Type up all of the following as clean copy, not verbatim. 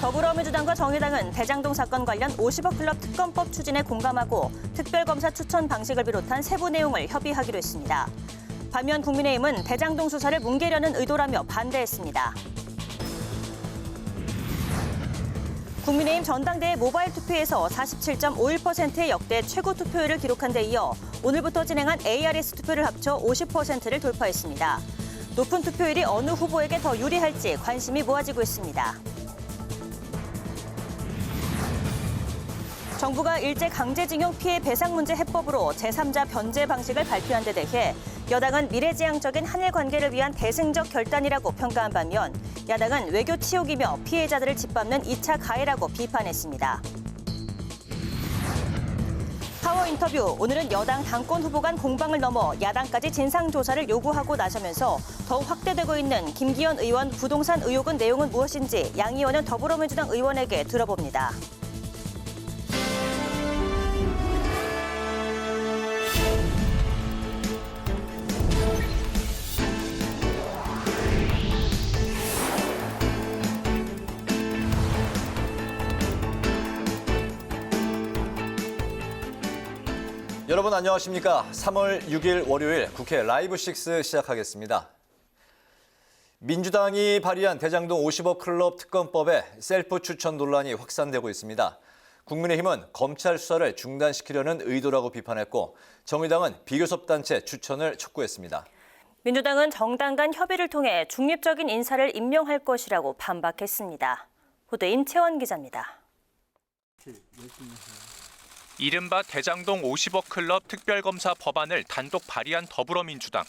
더불어민주당과 정의당은 대장동 사건 관련 50억 클럽 특검법 추진에 공감하고 특별검사 추천 방식을 비롯한 세부 내용을 협의하기로 했습니다. 반면 국민의힘은 대장동 수사를 뭉개려는 의도라며 반대했습니다. 국민의힘 전당대회 모바일 투표에서 47.51%의 역대 최고 투표율을 기록한 데 이어 오늘부터 진행한 ARS 투표를 합쳐 50%를 돌파했습니다. 높은 투표율이 어느 후보에게 더 유리할지 관심이 모아지고 있습니다. 정부가 일제 강제징용 피해 배상 문제 해법으로 제3자 변제 방식을 발표한 데 대해 여당은 미래지향적인 한일 관계를 위한 대승적 결단이라고 평가한 반면 야당은 외교 치욕이며 피해자들을 짓밟는 2차 가해라고 비판했습니다. 파워 인터뷰, 오늘은 여당 당권 후보 간 공방을 넘어 야당까지 진상조사를 요구하고 나서면서 더욱 확대되고 있는 김기현 의원 부동산 의혹은 내용은 무엇인지 양 의원은 더불어민주당 의원에게 들어봅니다. 여러분 안녕하십니까? 3월 6일 월요일 국회 라이브 6 시작하겠습니다. 민주당이 발의한 대장동 50억 클럽 특검법에 셀프 추천 논란이 확산되고 있습니다. 국민의힘은 검찰 수사를 중단시키려는 의도라고 비판했고 정의당은 비교섭단체 추천을 촉구했습니다. 민주당은 정당 간 협의를 통해 중립적인 인사를 임명할 것이라고 반박했습니다. 보도인 채원 기자입니다. 이른바 대장동 50억 클럽 특별검사 법안을 단독 발의한 더불어민주당.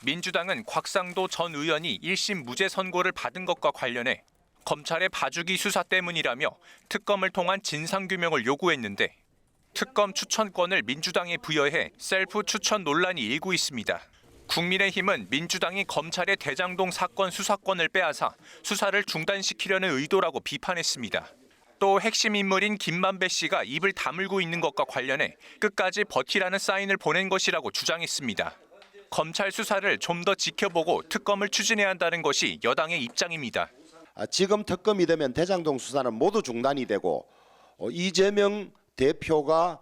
민주당은 곽상도 전 의원이 1심 무죄 선고를 받은 것과 관련해 검찰의 봐주기 수사 때문이라며 특검을 통한 진상규명을 요구했는데 특검 추천권을 민주당에 부여해 셀프 추천 논란이 일고 있습니다. 국민의힘은 민주당이 검찰의 대장동 사건 수사권을 빼앗아 수사를 중단시키려는 의도라고 비판했습니다. 또 핵심 인물인 김만배 씨가 입을 다물고 있는 것과 관련해 끝까지 버티라는 사인을 보낸 것이라고 주장했습니다. 검찰 수사를 좀 더 지켜보고 특검을 추진해야 한다는 것이 여당의 입장입니다. 지금 특검이 되면 대장동 수사는 모두 중단이 되고 이재명 대표가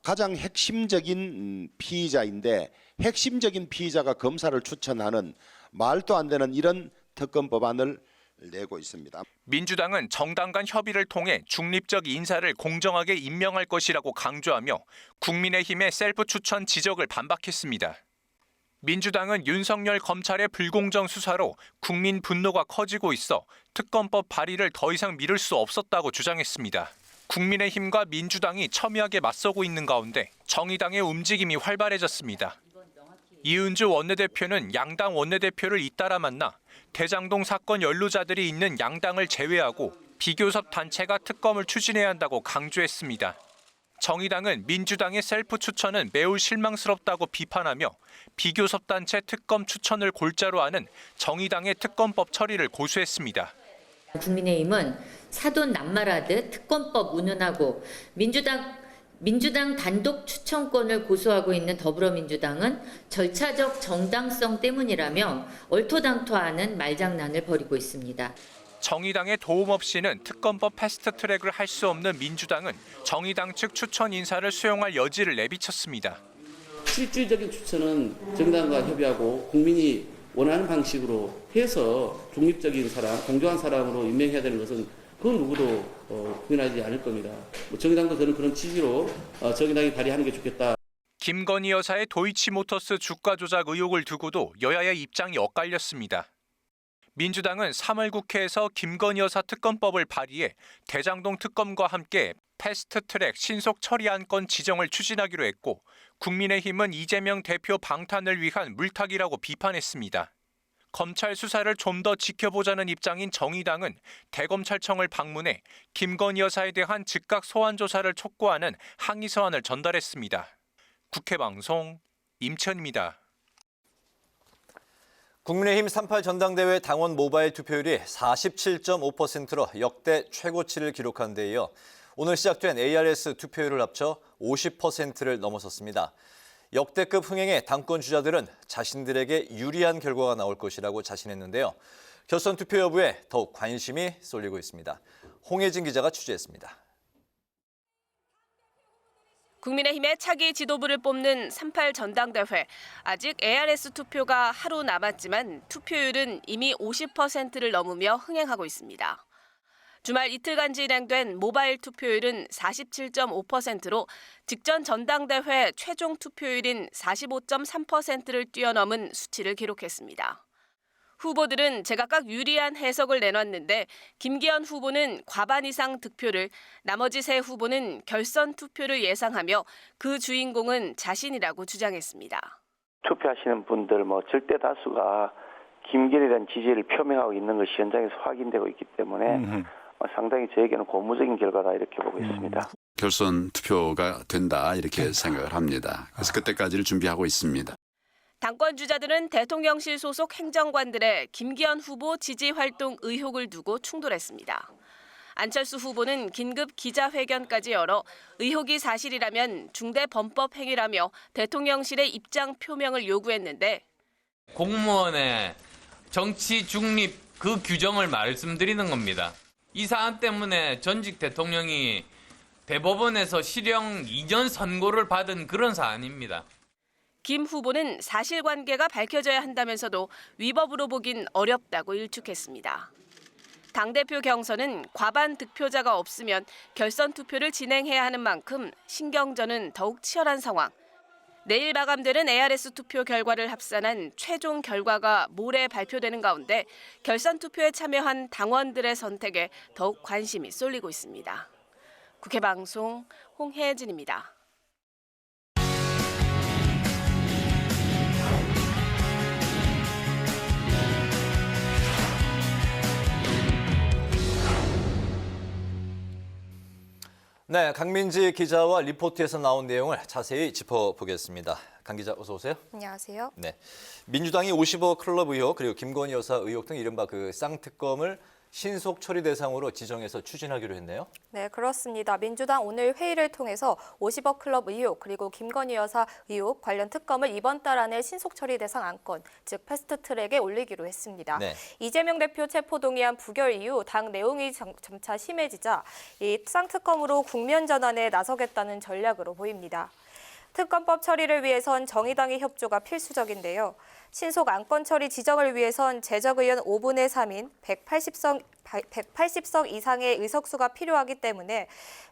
가장 핵심적인 피의자인데 핵심적인 피의자가 검사를 추천하는 말도 안 되는 이런 특검 법안을 내고 있습니다. 민주당은 정당 간 협의를 통해 중립적 인사를 공정하게 임명할 것이라고 강조하며 국민의힘의 셀프 추천 지적을 반박했습니다. 민주당은 윤석열 검찰의 불공정 수사로 국민 분노가 커지고 있어 특검법 발의를 더 이상 미룰 수 없었다고 주장했습니다. 국민의힘과 민주당이 첨예하게 맞서고 있는 가운데 정의당의 움직임이 활발해졌습니다. 이은주 원내대표는 양당 원내대표를 잇따라 만나 대장동 사건 연루자들이 있는 양당을 제외하고 비교섭 단체가 특검을 추진해야 한다고 강조했습니다. 정의당은 민주당의 셀프 추천은 매우 실망스럽다고 비판하며 비교섭 단체 특검 추천을 골자로 하는 정의당의 특검법 처리를 고수했습니다. 국민의힘은 사돈 낱말하듯 특검법 운운하고 민주당 단독 추천권을 고수하고 있는 더불어민주당은 절차적 정당성 때문이라며 얼토당토하는 말장난을 벌이고 있습니다. 정의당의 도움 없이는 특검법 패스트트랙을 할 수 없는 민주당은 정의당 측 추천 인사를 수용할 여지를 내비쳤습니다. 실질적인 추천은 정당과 협의하고 국민이 원하는 방식으로 해서 중립적인 사람, 공정한 사람으로 임명해야 되는 것은 그 누구도 부인하지 않을 겁니다. 정의당도 저는 그런 취지로 정의당이 발의하는 게 좋겠다. 김건희 여사의 도이치모터스 주가 조작 의혹을 두고도 여야의 입장이 엇갈렸습니다. 민주당은 3월 국회에서 김건희 여사 특검법을 발의해 대장동 특검과 함께 패스트트랙 신속 처리 안건 지정을 추진하기로 했고 국민의힘은 이재명 대표 방탄을 위한 물타기라고 비판했습니다. 검찰 수사를 좀 더 지켜보자는 입장인 정의당은 대검찰청을 방문해 김건희 여사에 대한 즉각 소환 조사를 촉구하는 항의 서한을 전달했습니다. 국회방송 임천입니다. 국민의힘 38 전당대회 당원 모바일 투표율이 47.5%로 역대 최고치를 기록한 데 이어 오늘 시작된 ARS 투표율을 합쳐 50%를 넘어섰습니다. 역대급 흥행에 당권 주자들은 자신들에게 유리한 결과가 나올 것이라고 자신했는데요. 결선 투표 여부에 더욱 관심이 쏠리고 있습니다. 홍혜진 기자가 취재했습니다. 국민의힘의 차기 지도부를 뽑는 3.8 전당대회. 아직 ARS 투표가 하루 남았지만 투표율은 이미 50%를 넘으며 흥행하고 있습니다. 주말 이틀간 진행된 모바일 투표율은 47.5%로 직전 전당대회 최종 투표율인 45.3%를 뛰어넘은 수치를 기록했습니다. 후보들은 제각각 유리한 해석을 내놨는데 김기현 후보는 과반 이상 득표를, 나머지 세 후보는 결선 투표를 예상하며 그 주인공은 자신이라고 주장했습니다. 투표하시는 분들 절대 다수가 김기현에 대한 지지를 표명하고 있는 것이 현장에서 확인되고 있기 때문에 상당히 저에게는 고무적인 결과다 이렇게 보고 있습니다. 결선 투표가 된다 이렇게 생각을 합니다. 그래서 그때까지를 준비하고 있습니다. 당권 주자들은 대통령실 소속 행정관들의 김기현 후보 지지 활동 의혹을 두고 충돌했습니다. 안철수 후보는 긴급 기자회견까지 열어 의혹이 사실이라면 중대 범법 행위라며 대통령실의 입장 표명을 요구했는데 공무원의 정치 중립 그 규정을 말씀드리는 겁니다. 이 사안 때문에 전직 대통령이 대법원에서 실형 이전 선고를 받은 그런 사안입니다. 김 후보는 사실관계가 밝혀져야 한다면서도 위법으로 보긴 어렵다고 일축했습니다. 당대표 경선은 과반 득표자가 없으면 결선 투표를 진행해야 하는 만큼 신경전은 더욱 치열한 상황. 내일 마감되는 ARS 투표 결과를 합산한 최종 결과가 모레 발표되는 가운데 결선 투표에 참여한 당원들의 선택에 더욱 관심이 쏠리고 있습니다. 국회방송 홍혜진입니다. 네, 강민지 기자와 리포트에서 나온 내용을 자세히 짚어보겠습니다. 강 기자 어서 오세요. 안녕하세요. 네, 민주당이 50억 클럽 의혹 그리고 김건희 여사 의혹 등 이른바 그 쌍특검을 신속 처리 대상으로 지정해서 추진하기로 했네요. 네, 그렇습니다. 민주당 오늘 회의를 통해서 50억 클럽 의혹 그리고 김건희 여사 의혹 관련 특검을 이번 달 안에 신속 처리 대상 안건, 즉 패스트트랙에 올리기로 했습니다. 네. 이재명 대표 체포 동의안 부결 이후 당 내용이 점차 심해지자 이 쌍특검으로 국면 전환에 나서겠다는 전략으로 보입니다. 특검법 처리를 위해선 정의당의 협조가 필수적인데요. 신속 안건 처리 지정을 위해선 재적 의원 5분의 3인 180석 이상의 의석수가 필요하기 때문에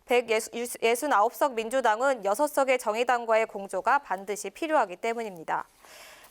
169석 민주당은 6석의 정의당과의 공조가 반드시 필요하기 때문입니다.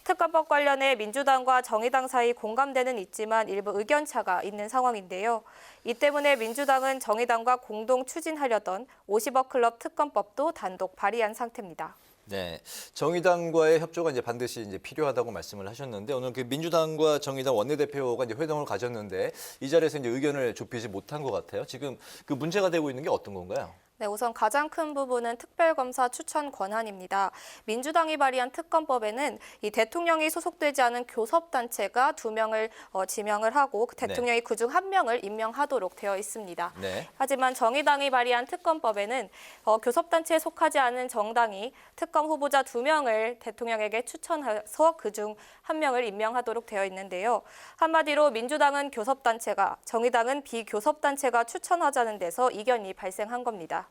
특검법 관련해 민주당과 정의당 사이 공감대는 있지만 일부 의견차가 있는 상황인데요. 이 때문에 민주당은 정의당과 공동 추진하려던 50억 클럽 특검법도 단독 발의한 상태입니다. 네, 정의당과의 협조가 반드시 필요하다고 말씀을 하셨는데 오늘 그 민주당과 정의당 원내대표가 회동을 가졌는데 이 자리에서 의견을 좁히지 못한 것 같아요. 지금 그 문제가 되고 있는 게 어떤 건가요? 네, 우선 가장 큰 부분은 특별검사 추천 권한입니다. 민주당이 발의한 특검법에는 이 대통령이 소속되지 않은 교섭단체가 2명을 지명을 하고 대통령이 그중 1명을 임명하도록 되어 있습니다. 네. 하지만 정의당이 발의한 특검법에는 교섭단체에 속하지 않은 정당이 특검 후보자 2명을 대통령에게 추천해서 그중 1명을 임명하도록 되어 있는데요. 한마디로 민주당은 교섭단체가, 정의당은 비교섭단체가 추천하자는 데서 이견이 발생한 겁니다.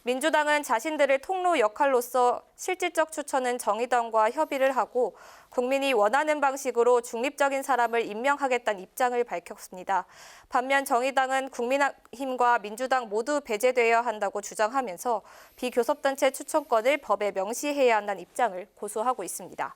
민주당은 자신들의 통로 역할로서 실질적 추천은 정의당과 협의를 하고 국민이 원하는 방식으로 중립적인 사람을 임명하겠다는 입장을 밝혔습니다. 반면 정의당은 국민의힘과 민주당 모두 배제되어야 한다고 주장하면서 비교섭단체 추천권을 법에 명시해야 한다는 입장을 고수하고 있습니다.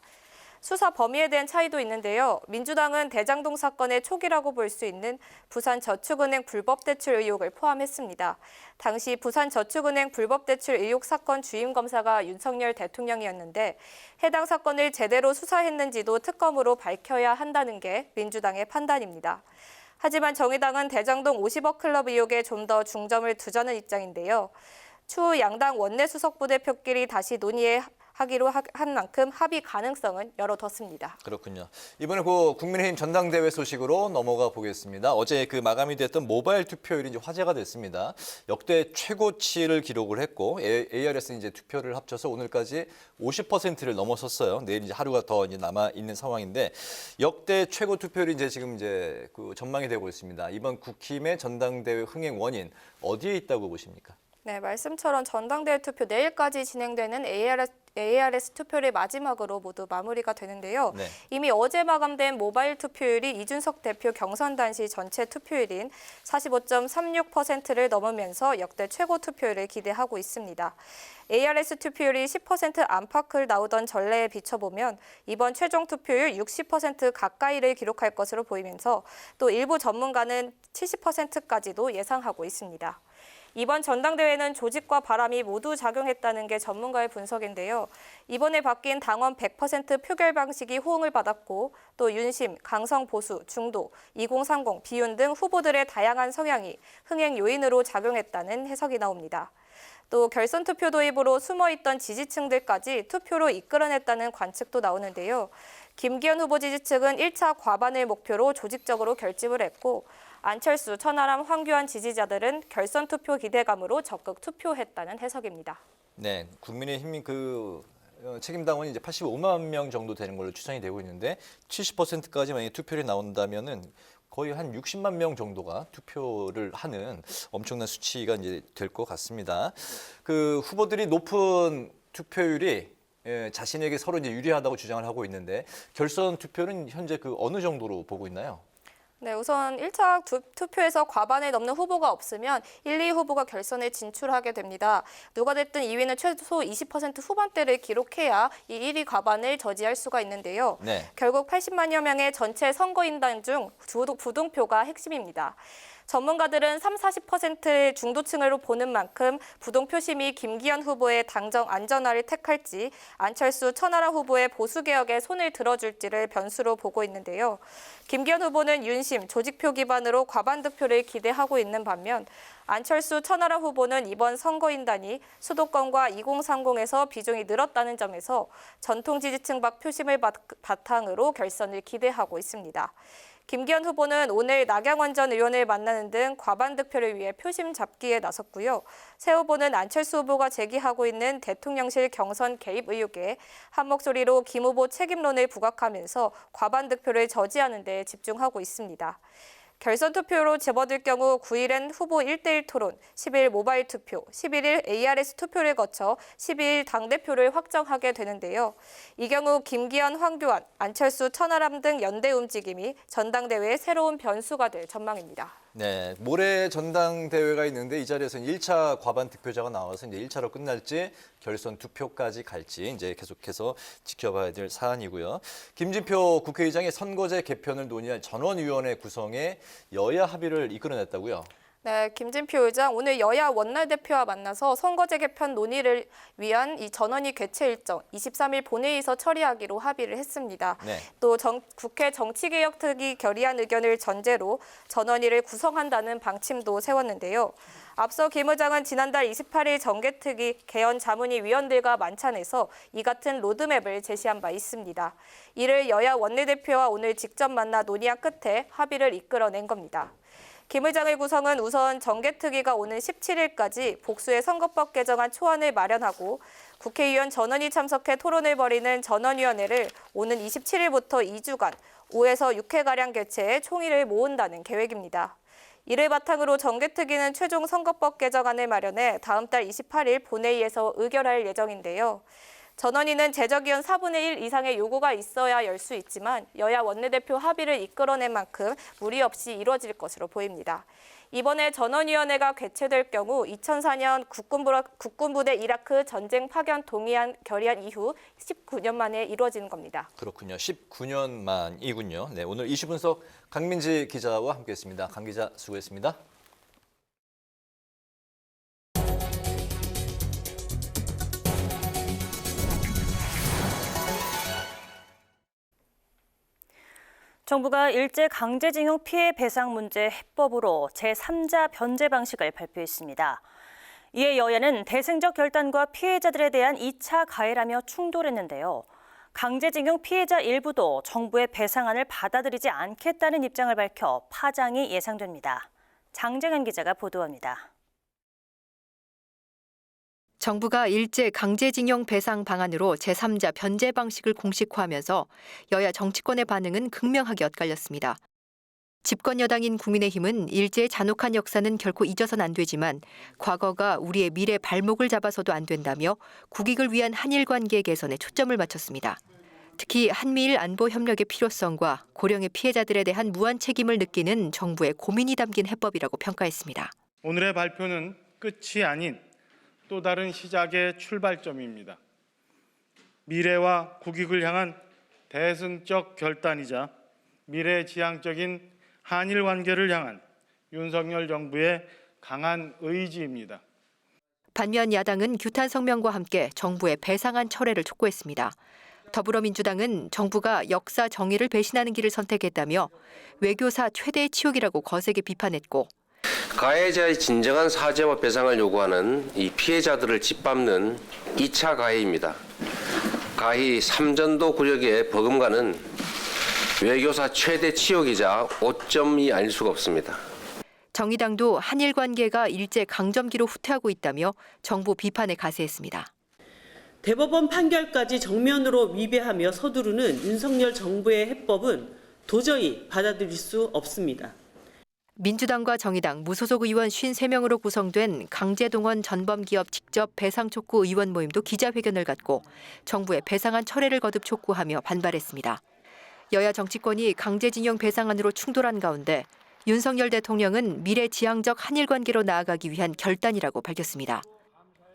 수사 범위에 대한 차이도 있는데요. 민주당은 대장동 사건의 초기라고 볼 수 있는 부산저축은행 불법대출 의혹을 포함했습니다. 당시 부산저축은행 불법대출 의혹 사건 주임 검사가 윤석열 대통령이었는데 해당 사건을 제대로 수사했는지도 특검으로 밝혀야 한다는 게 민주당의 판단입니다. 하지만 정의당은 대장동 50억 클럽 의혹에 좀 더 중점을 두자는 입장인데요. 추후 양당 원내수석 부대표끼리 다시 논의해 하기로 한 만큼 합의 가능성은 열어뒀습니다. 그렇군요. 이번에 그 국민의힘 전당대회 소식으로 넘어가 보겠습니다. 어제 그 마감이 됐던 모바일 투표율이 이제 화제가 됐습니다. 역대 최고치를 기록을 했고 ARS 이제 투표를 합쳐서 오늘까지 50%를 넘어섰어요. 내일 이제 하루가 더 이제 남아 있는 상황인데 역대 최고 투표율이 이제 지금 이제 그 전망이 되고 있습니다. 이번 국힘의 전당대회 흥행 원인 어디에 있다고 보십니까? 네, 말씀처럼 전당대회 투표 내일까지 진행되는 ARS 투표를 마지막으로 모두 마무리가 되는데요. 네. 이미 어제 마감된 모바일 투표율이 이준석 대표 경선 당시 전체 투표율인 45.36%를 넘으면서 역대 최고 투표율을 기대하고 있습니다. ARS 투표율이 10% 안팎을 나오던 전례에 비춰보면 이번 최종 투표율 60% 가까이를 기록할 것으로 보이면서 또 일부 전문가는 70%까지도 예상하고 있습니다. 이번 전당대회는 조직과 바람이 모두 작용했다는 게 전문가의 분석인데요. 이번에 바뀐 당원 100% 표결 방식이 호응을 받았고 또 윤심, 강성 보수, 중도, 2030, 비윤 등 후보들의 다양한 성향이 흥행 요인으로 작용했다는 해석이 나옵니다. 또 결선 투표 도입으로 숨어있던 지지층들까지 투표로 이끌어냈다는 관측도 나오는데요. 김기현 후보 지지층은 1차 과반을 목표로 조직적으로 결집을 했고 안철수, 천하람, 황교안 지지자들은 결선 투표 기대감으로 적극 투표했다는 해석입니다. 네, 국민의힘이 책임 당원이 이제 85만 명 정도 되는 걸로 추정이 되고 있는데 70%까지 만약에 투표율이 나온다면은 거의 한 60만 명 정도가 투표를 하는 엄청난 수치가 이제 될 것 같습니다. 그 후보들이 높은 투표율이 자신에게 서로 이제 유리하다고 주장을 하고 있는데 결선 투표는 현재 그 어느 정도로 보고 있나요? 네, 우선 1차 투표에서 과반을 넘는 후보가 없으면 1, 2 후보가 결선에 진출하게 됩니다. 누가 됐든 2위는 최소 20% 후반대를 기록해야 이 1위 과반을 저지할 수가 있는데요. 네. 결국 80만여 명의 전체 선거인단 중 부동표가 핵심입니다. 전문가들은 30-40%의 중도층으로 보는 만큼 부동표심이 김기현 후보의 당정 안전화를 택할지 안철수, 천하람 후보의 보수개혁에 손을 들어줄지를 변수로 보고 있는데요. 김기현 후보는 윤심, 조직표 기반으로 과반 득표를 기대하고 있는 반면 안철수, 천하람 후보는 이번 선거인단이 수도권과 2030에서 비중이 늘었다는 점에서 전통 지지층 박 표심을 바탕으로 결선을 기대하고 있습니다. 김기현 후보는 오늘 나경원 전 의원을 만나는 등 과반 득표를 위해 표심 잡기에 나섰고요. 새 후보는 안철수 후보가 제기하고 있는 대통령실 경선 개입 의혹에 한 목소리로 김 후보 책임론을 부각하면서 과반 득표를 저지하는 데 집중하고 있습니다. 결선 투표로 접어들 경우 9일엔 후보 1대1 토론, 10일 모바일 투표, 11일 ARS 투표를 거쳐 12일 당대표를 확정하게 되는데요. 이 경우 김기현, 황교안, 안철수, 천하람 등 연대 움직임이 전당대회의 새로운 변수가 될 전망입니다. 네, 모레 전당대회가 있는데 이 자리에서는 1차 과반 득표자가 나와서 이제 1차로 끝날지 결선 투표까지 갈지 이제 계속해서 지켜봐야 될 사안이고요. 김진표 국회의장이 선거제 개편을 논의할 전원위원회 구성에 여야 합의를 이끌어냈다고요? 네, 김진표 의장 오늘 여야 원내대표와 만나서 선거제 개편 논의를 위한 이 전원위 개최 일정 23일 본회의에서 처리하기로 합의를 했습니다. 네. 또 국회 정치개혁특위 결의안 의견을 전제로 전원위를 구성한다는 방침도 세웠는데요. 앞서 김 의장은 지난달 28일 정개특위 개헌 자문위 위원들과 만찬에서 이 같은 로드맵을 제시한 바 있습니다. 이를 여야 원내대표와 오늘 직접 만나 논의한 끝에 합의를 이끌어낸 겁니다. 김 의장의 구성은 우선 정개특위가 오는 17일까지 복수의 선거법 개정안 초안을 마련하고 국회의원 전원이 참석해 토론을 벌이는 전원위원회를 오는 27일부터 2주간 5에서 6회가량 개최해 총의를 모은다는 계획입니다. 이를 바탕으로 정개특위는 최종 선거법 개정안을 마련해 다음 달 28일 본회의에서 의결할 예정인데요. 전원위는 제적의원 4분의 1 이상의 요구가 있어야 열 수 있지만 여야 원내대표 합의를 이끌어낸 만큼 무리 없이 이루어질 것으로 보입니다. 이번에 전원위원회가 개최될 경우 2004년 국군부대 이라크 전쟁 파견 동의안 결의안 이후 19년 만에 이루어지는 겁니다. 그렇군요. 19년 만이군요. 네, 오늘 이슈 분석 강민지 기자와 함께했습니다. 강 기자 수고했습니다. 정부가 일제 강제징용 피해 배상 문제 해법으로 제3자 변제 방식을 발표했습니다. 이에 여야는 대승적 결단과 피해자들에 대한 2차 가해라며 충돌했는데요. 강제징용 피해자 일부도 정부의 배상안을 받아들이지 않겠다는 입장을 밝혀 파장이 예상됩니다. 장정현 기자가 보도합니다. 정부가 일제 강제징용 배상 방안으로 제3자 변제 방식을 공식화하면서 여야 정치권의 반응은 극명하게 엇갈렸습니다. 집권 여당인 국민의힘은 일제의 잔혹한 역사는 결코 잊어선 안 되지만 과거가 우리의 미래 발목을 잡아서도 안 된다며 국익을 위한 한일 관계 개선에 초점을 맞췄습니다. 특히 한미일 안보 협력의 필요성과 고령의 피해자들에 대한 무한 책임을 느끼는 정부의 고민이 담긴 해법이라고 평가했습니다. 오늘의 발표는 끝이 아닌 또 다른 시작의 출발점입니다. 미래와 국익을 향한 대승적 결단이자 미래지향적인 한일 관계를 향한 윤석열 정부의 강한 의지입니다. 반면 야당은 규탄 성명과 함께 정부의 배상안 철회를 촉구했습니다. 더불어민주당은 정부가 역사 정의를 배신하는 길을 선택했다며 외교사 최대의 치욕이라고 거세게 비판했고, 가해자의 진정한 사죄와 배상을 요구하는 이 피해자들을 짓밟는 2차 가해입니다. 가히 삼전도 굴욕의 버금가는 외교사 최대 치욕이자 오점이 아닐 수가 없습니다. 정의당도 한일 관계가 일제 강점기로 후퇴하고 있다며 정부 비판에 가세했습니다. 대법원 판결까지 정면으로 위배하며 서두르는 윤석열 정부의 해법은 도저히 받아들일 수 없습니다. 민주당과 정의당, 무소속 의원 53명으로 구성된 강제동원 전범기업 직접 배상 촉구 의원 모임도 기자회견을 갖고 정부의 배상안 철회를 거듭 촉구하며 반발했습니다. 여야 정치권이 강제징용 배상안으로 충돌한 가운데 윤석열 대통령은 미래지향적 한일 관계로 나아가기 위한 결단이라고 밝혔습니다.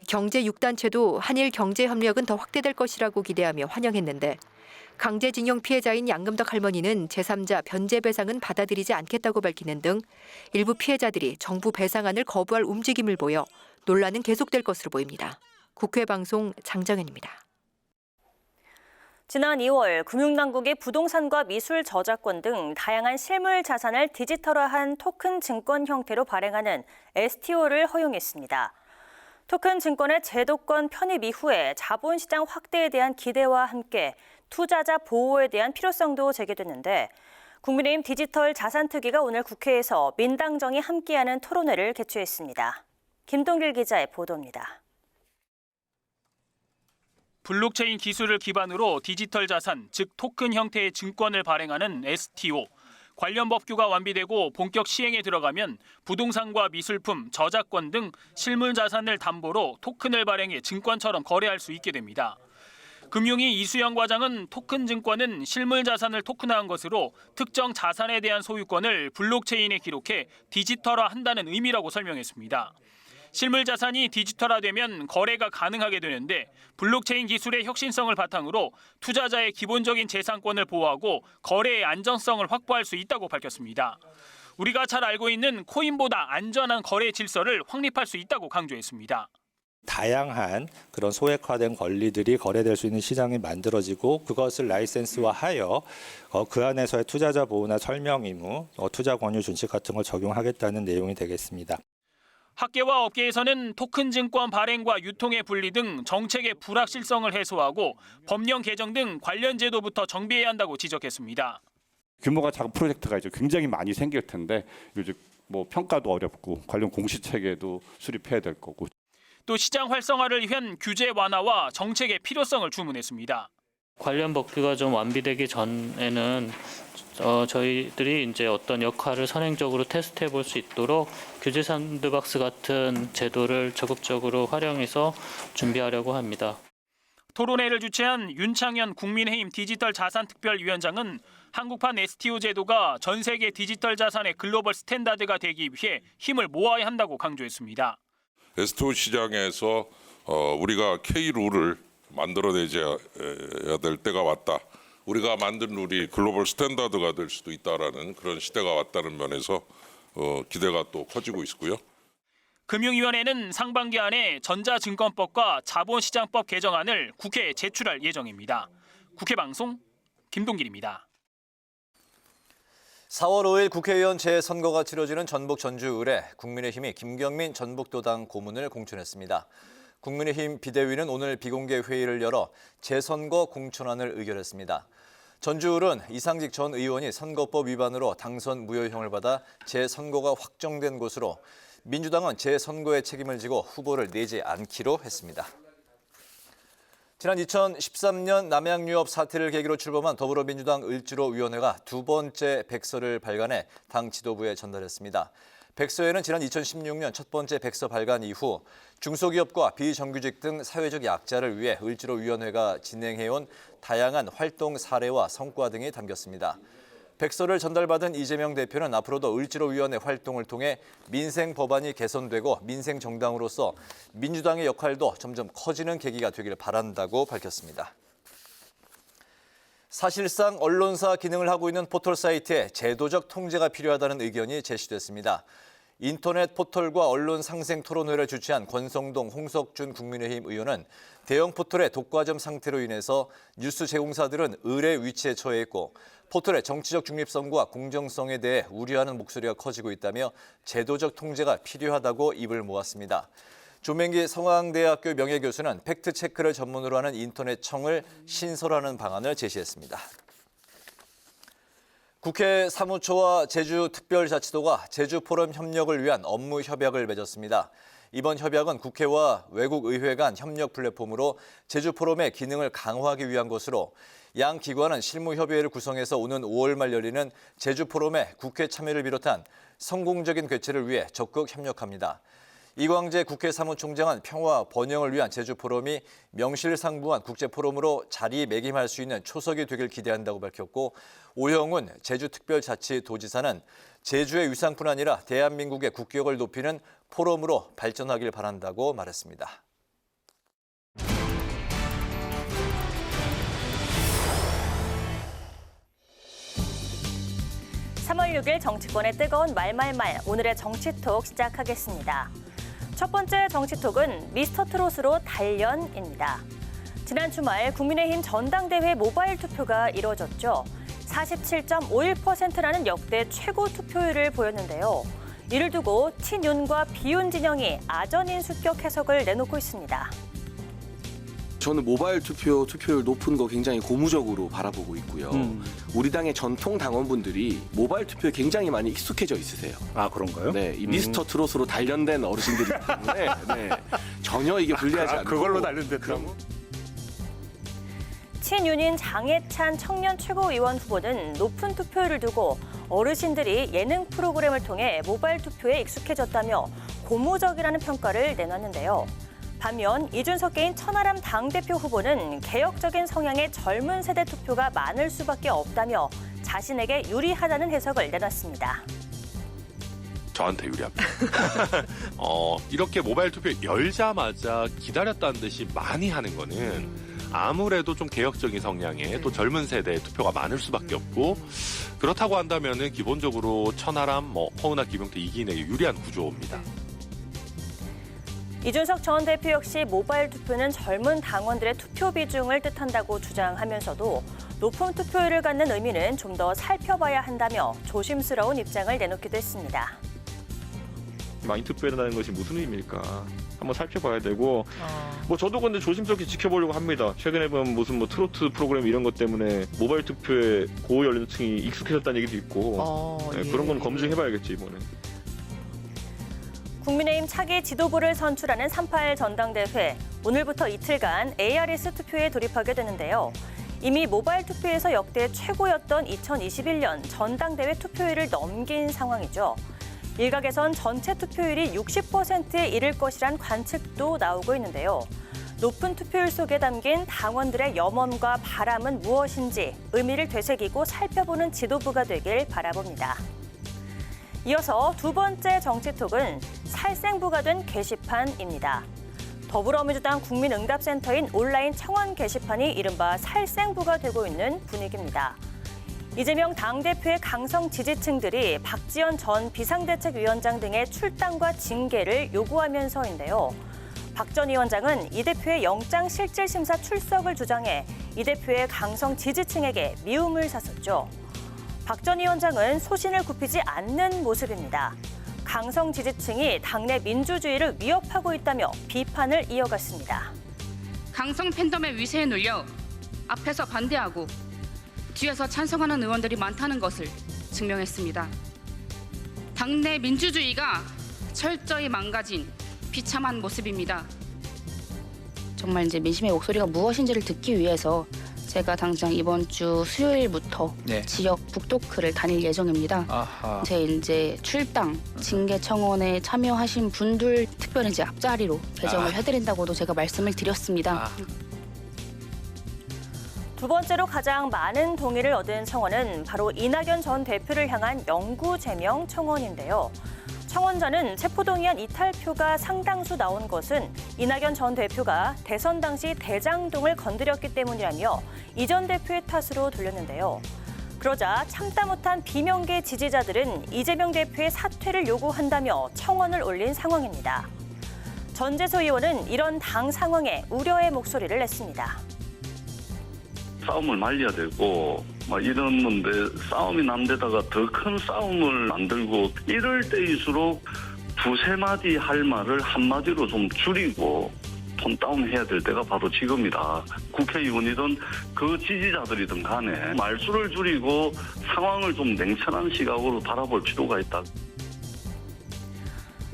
경제 6단체도 한일 경제 협력은 더 확대될 것이라고 기대하며 환영했는데 강제징용 피해자인 양금덕 할머니는 제3자 변제 배상은 받아들이지 않겠다고 밝히는 등 일부 피해자들이 정부 배상안을 거부할 움직임을 보여 논란은 계속될 것으로 보입니다. 국회 방송 장정현입니다. 지난 2월 금융당국이 부동산과 미술 저작권 등 다양한 실물 자산을 디지털화한 토큰 증권 형태로 발행하는 STO를 허용했습니다. 토큰 증권의 제도권 편입 이후에 자본시장 확대에 대한 기대와 함께 투자자 보호에 대한 필요성도 제기됐는데 국민의힘 디지털 자산특위가 오늘 국회에서 민당정이 함께하는 토론회를 개최했습니다. 김동길 기자의 보도입니다. 블록체인 기술을 기반으로 디지털 자산, 즉 토큰 형태의 증권을 발행하는 STO. 관련 법규가 완비되고 본격 시행에 들어가면 부동산과 미술품, 저작권 등 실물 자산을 담보로 토큰을 발행해 증권처럼 거래할 수 있게 됩니다. 금융위 이수영 과장은 토큰 증권은 실물 자산을 토큰화한 것으로 특정 자산에 대한 소유권을 블록체인에 기록해 디지털화한다는 의미라고 설명했습니다. 실물 자산이 디지털화되면 거래가 가능하게 되는데 블록체인 기술의 혁신성을 바탕으로 투자자의 기본적인 재산권을 보호하고 거래의 안정성을 확보할 수 있다고 밝혔습니다. 우리가 잘 알고 있는 코인보다 안전한 거래 질서를 확립할 수 있다고 강조했습니다. 다양한 그런 소액화된 권리들이 거래될 수 있는 시장이 만들어지고 그것을 라이센스화하여 그 안에서의 투자자 보호나 설명 의무, 투자 권유 준칙 같은 걸 적용하겠다는 내용이 되겠습니다. 학계와 업계에서는 토큰 증권 발행과 유통의 분리 등 정책의 불확실성을 해소하고 법령 개정 등 관련 제도부터 정비해야 한다고 지적했습니다. 규모가 작은 프로젝트가 이제 굉장히 많이 생길 텐데 요즘 평가도 어렵고 관련 공시 체계도 수립해야 될 거고. 또 시장 활성화를 위한 규제 완화와 정책의 필요성을 주문했습니다. 관련 법규가 좀 완비되기 전에는 저희들이 이제 어떤 역할을 선행적으로 테스트해 볼 수 있도록 규제 샌드박스 같은 제도를 적극적으로 활용해서 준비하려고 합니다. 토론회를 주최한 윤창현 국민의힘 디지털 자산특별위원장은 한국판 STO 제도가 전 세계 디지털 자산의 글로벌 스탠다드가 되기 위해 힘을 모아야 한다고 강조했습니다. STO 시장에서 우리가 K룰을 만들어내야 될 때가 왔다. 우리가 만든 룰이 글로벌 스탠다드가 될 수도 있다라는 그런 시대가 왔다는 면에서 기대가 또 커지고 있고요. 금융위원회는 상반기 안에 전자증권법과 자본시장법 개정안을 국회에 제출할 예정입니다. 국회 방송 김동길입니다. 4월 5일 국회의원 재선거가 치러지는 전북 전주을에 국민의힘이 김경민 전북도당 고문을 공천했습니다. 국민의힘 비대위는 오늘 비공개 회의를 열어 재선거 공천안을 의결했습니다. 전주을은 이상직 전 의원이 선거법 위반으로 당선 무효형을 받아 재선거가 확정된 곳으로 민주당은 재선거에 책임을 지고 후보를 내지 않기로 했습니다. 지난 2013년 남양유업 사태를 계기로 출범한 더불어민주당 을지로위원회가 두 번째 백서를 발간해 당 지도부에 전달했습니다. 백서에는 지난 2016년 첫 번째 백서 발간 이후 중소기업과 비정규직 등 사회적 약자를 위해 을지로위원회가 진행해온 다양한 활동 사례와 성과 등이 담겼습니다. 백서를 전달받은 이재명 대표는 앞으로도 을지로위원회 활동을 통해 민생 법안이 개선되고 민생 정당으로서 민주당의 역할도 점점 커지는 계기가 되길 바란다고 밝혔습니다. 사실상 언론사 기능을 하고 있는 포털 사이트에 제도적 통제가 필요하다는 의견이 제시됐습니다. 인터넷 포털과 언론 상생 토론회를 주최한 권성동 홍석준 국민의힘 의원은 대형 포털의 독과점 상태로 인해서 뉴스 제공사들은 의뢰 위치에 처해 있고 포털의 정치적 중립성과 공정성에 대해 우려하는 목소리가 커지고 있다며 제도적 통제가 필요하다고 입을 모았습니다. 조명기 성황대학교 명예교수는 팩트체크를 전문으로 하는 인터넷청을 신설하는 방안을 제시했습니다. 국회 사무처와 제주특별자치도가 제주포럼 협력을 위한 업무 협약을 맺었습니다. 이번 협약은 국회와 외국의회 간 협력 플랫폼으로 제주포럼의 기능을 강화하기 위한 것으로 양 기관은 실무협의회를 구성해서 오는 5월 말 열리는 제주포럼의 국회 참여를 비롯한 성공적인 개최를 위해 적극 협력합니다. 이광재 국회 사무총장은 평화 번영을 위한 제주포럼이 명실상부한 국제포럼으로 자리매김할 수 있는 초석이 되길 기대한다고 밝혔고, 오형훈 제주특별자치도지사는 제주의 위상뿐 아니라 대한민국의 국격을 높이는 포럼으로 발전하길 바란다고 말했습니다. (3월 6일) 정치권의 뜨거운 말말말, 오늘의 정치톡 시작하겠습니다. 첫 번째 정치톡은 미스터트롯으로 단련입니다. 지난 주말 국민의힘 전당대회 모바일 투표가 이뤄졌죠. 47.51%라는 역대 최고 투표율을 보였는데요. 이를 두고 친윤과 비윤 진영이 아전인수격 해석을 내놓고 있습니다. 저는 모바일 투표율 높은 거 굉장히 고무적으로 바라보고 있고요. 우리 당의 전통 당원분들이 모바일 투표에 굉장히 많이 익숙해져 있으세요. 아, 그런가요? 네, 이 미스터 트롯으로 단련된 어르신들이기 때문에 네, 전혀 이게 불리하지 않고. 그걸로 단련됐다고? 친윤인 장해찬 청년 최고위원 후보는 높은 투표율을 두고 어르신들이 예능 프로그램을 통해 모바일 투표에 익숙해졌다며 고무적이라는 평가를 내놨는데요. 반면 이준석 개인 천하람 당대표 후보는 개혁적인 성향의 젊은 세대 투표가 많을 수밖에 없다며 자신에게 유리하다는 해석을 내놨습니다. 저한테 유리합니다. 이렇게 모바일 투표 열자마자 기다렸다는 듯이 많이 하는 거는 아무래도 좀 개혁적인 성향의 또 젊은 세대의 투표가 많을 수밖에 없고, 그렇다고 한다면은 기본적으로 천하람, 허은하, 김용태, 이기인에게 유리한 구조입니다. 이준석 전 대표 역시 모바일 투표는 젊은 당원들의 투표 비중을 뜻한다고 주장하면서도 높은 투표율을 갖는 의미는 좀 더 살펴봐야 한다며 조심스러운 입장을 내놓기도 했습니다. 많이 투표한다는 것이 무슨 의미일까 한번 살펴봐야 되고, 저도 근데 조심스럽게 지켜보려고 합니다. 최근에 보면 무슨 트로트 프로그램 이런 것 때문에 모바일 투표에 고연령층이 익숙해졌다는 얘기도 있고, 그런 건 검증해봐야겠지 이번에. 국민의힘 차기 지도부를 선출하는 3.8 전당대회, 오늘부터 이틀간 ARS 투표에 돌입하게 되는데요. 이미 모바일 투표에서 역대 최고였던 2021년 전당대회 투표율을 넘긴 상황이죠. 일각에선 전체 투표율이 60%에 이를 것이란 관측도 나오고 있는데요. 높은 투표율 속에 담긴 당원들의 염원과 바람은 무엇인지 의미를 되새기고 살펴보는 지도부가 되길 바라봅니다. 이어서 두 번째 정치톡은 살생부가 된 게시판입니다. 더불어민주당 국민응답센터인 온라인 청원 게시판이 이른바 살생부가 되고 있는 분위기입니다. 이재명 당대표의 강성 지지층들이 박지원 전 비상대책위원장 등의 출당과 징계를 요구하면서인데요. 박 전 위원장은 이 대표의 영장실질심사 출석을 주장해 이 대표의 강성 지지층에게 미움을 샀었죠. 박 전 위원장은 소신을 굽히지 않는 모습입니다. 강성 지지층이 당내 민주주의를 위협하고 있다며 비판을 이어갔습니다. 강성 팬덤의 위세에 눌려 앞에서 반대하고 뒤에서 찬성하는 의원들이 많다는 것을 증명했습니다. 당내 민주주의가 철저히 망가진 비참한 모습입니다. 정말 이제 민심의 목소리가 무엇인지를 듣기 위해서 제가 당장 이번 주 수요일부터 지역 북토크를 다닐 예정입니다. 제 이제 출당 징계 청원에 참여하신 분들 특별히 이제 앞자리로 배정을 해드린다고도 제가 말씀을 드렸습니다. 두 번째로 가장 많은 동의를 얻은 청원은 바로 이낙연 전 대표를 향한 영구 제명 청원인데요. 청원자는 체포동의안 이탈표가 상당수 나온 것은 이낙연 전 대표가 대선 당시 대장동을 건드렸기 때문이라며 이 전 대표의 탓으로 돌렸는데요. 그러자 참다 못한 비명계 지지자들은 이재명 대표의 사퇴를 요구한다며 청원을 올린 상황입니다. 전재소 의원은 이런 당 상황에 우려의 목소리를 냈습니다. 싸움을 말려야 되고 이러는데 싸움이 난 데다가 더 큰 싸움을 만들고 이럴 때일수록 두세 마디 할 말을 한마디로 좀 줄이고 톤 다운해야 될 때가 바로 지금이다. 국회의원이든 그 지지자들이든 간에 말수를 줄이고 상황을 좀 냉철한 시각으로 바라볼 필요가 있다.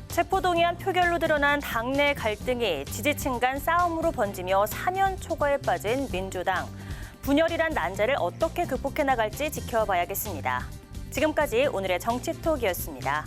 체포동의안 표결로 드러난 당내 갈등이 지지층 간 싸움으로 번지며 사면 초과에 빠진 민주당. 분열이란 난제를 어떻게 극복해 나갈지 지켜봐야겠습니다. 지금까지 오늘의 정치톡이었습니다.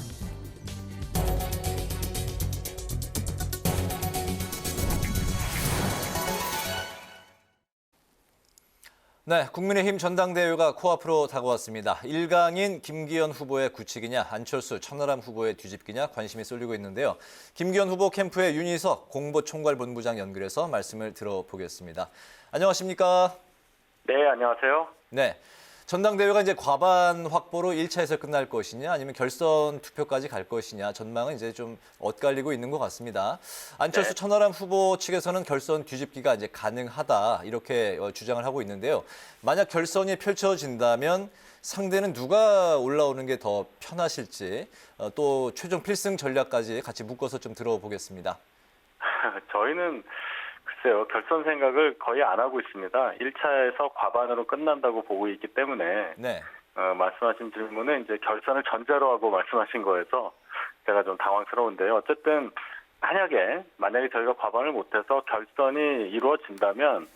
네, 국민의힘 전당대회가 코앞으로 다가왔습니다. 1강인 김기현 후보의 굳히기냐, 안철수, 천하람 후보의 뒤집기냐 관심이 쏠리고 있는데요. 김기현 후보 캠프의 윤희석 공보총괄본부장 연결해서 말씀을 들어보겠습니다. 안녕하십니까? 네, 안녕하세요. 네, 전당대회가 이제 과반 확보로 1차에서 끝날 것이냐 아니면 결선 투표까지 갈 것이냐 전망은 이제 좀 엇갈리고 있는 것 같습니다. 안철수, 천하람 후보 측에서는 결선 뒤집기가 이제 가능하다 이렇게 주장을 하고 있는데요. 만약 결선이 펼쳐진다면 상대는 누가 올라오는 게 더 편하실지 또 최종 필승 전략까지 같이 묶어서 좀 들어보겠습니다. 저희는 글쎄요, 결선 생각을 거의 안 하고 있습니다. 1차에서 과반으로 끝난다고 보고 있기 때문에 말씀하신 질문은 이제 결선을 전제로 하고 말씀하신 거여서 제가 좀 당황스러운데요. 어쨌든 만약에 저희가 과반을 못해서 결선이 이루어진다면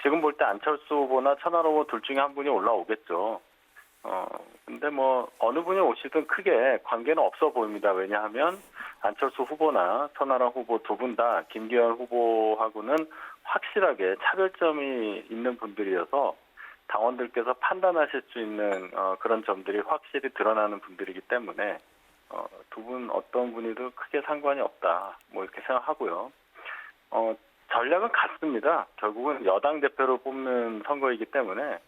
지금 볼 때 안철수 후보나 천하람 후보 둘 중에 한 분이 올라오겠죠. 근데 어느 분이 오시든 크게 관계는 없어 보입니다. 왜냐하면 안철수 후보나 천하람 후보 두 분 다 김기현 후보하고는 확실하게 차별점이 있는 분들이어서 당원들께서 판단하실 수 있는 그런 점들이 확실히 드러나는 분들이기 때문에 두 분 어떤 분이도 크게 상관이 없다. 이렇게 생각하고요. 전략은 같습니다. 결국은 여당 대표를 뽑는 선거이기 때문에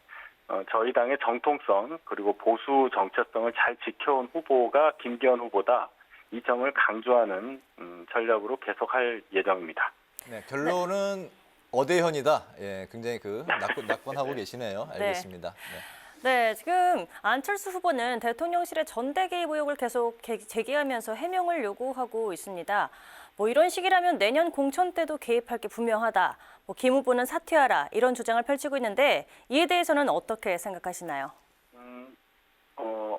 저희 당의 정통성 그리고 보수 정체성을 잘 지켜온 후보가 김기현 후보다. 이 점을 강조하는 전략으로 계속할 예정입니다. 네, 결론은 어대현이다. 예, 굉장히 낙관하고 계시네요. 알겠습니다. 네, 지금 안철수 후보는 대통령실의 전대 개입 의혹을 계속 제기하면서 해명을 요구하고 있습니다. 이런 식이라면 내년 공천 때도 개입할 게 분명하다. 김 후보는 사퇴하라. 이런 주장을 펼치고 있는데 이에 대해서는 어떻게 생각하시나요?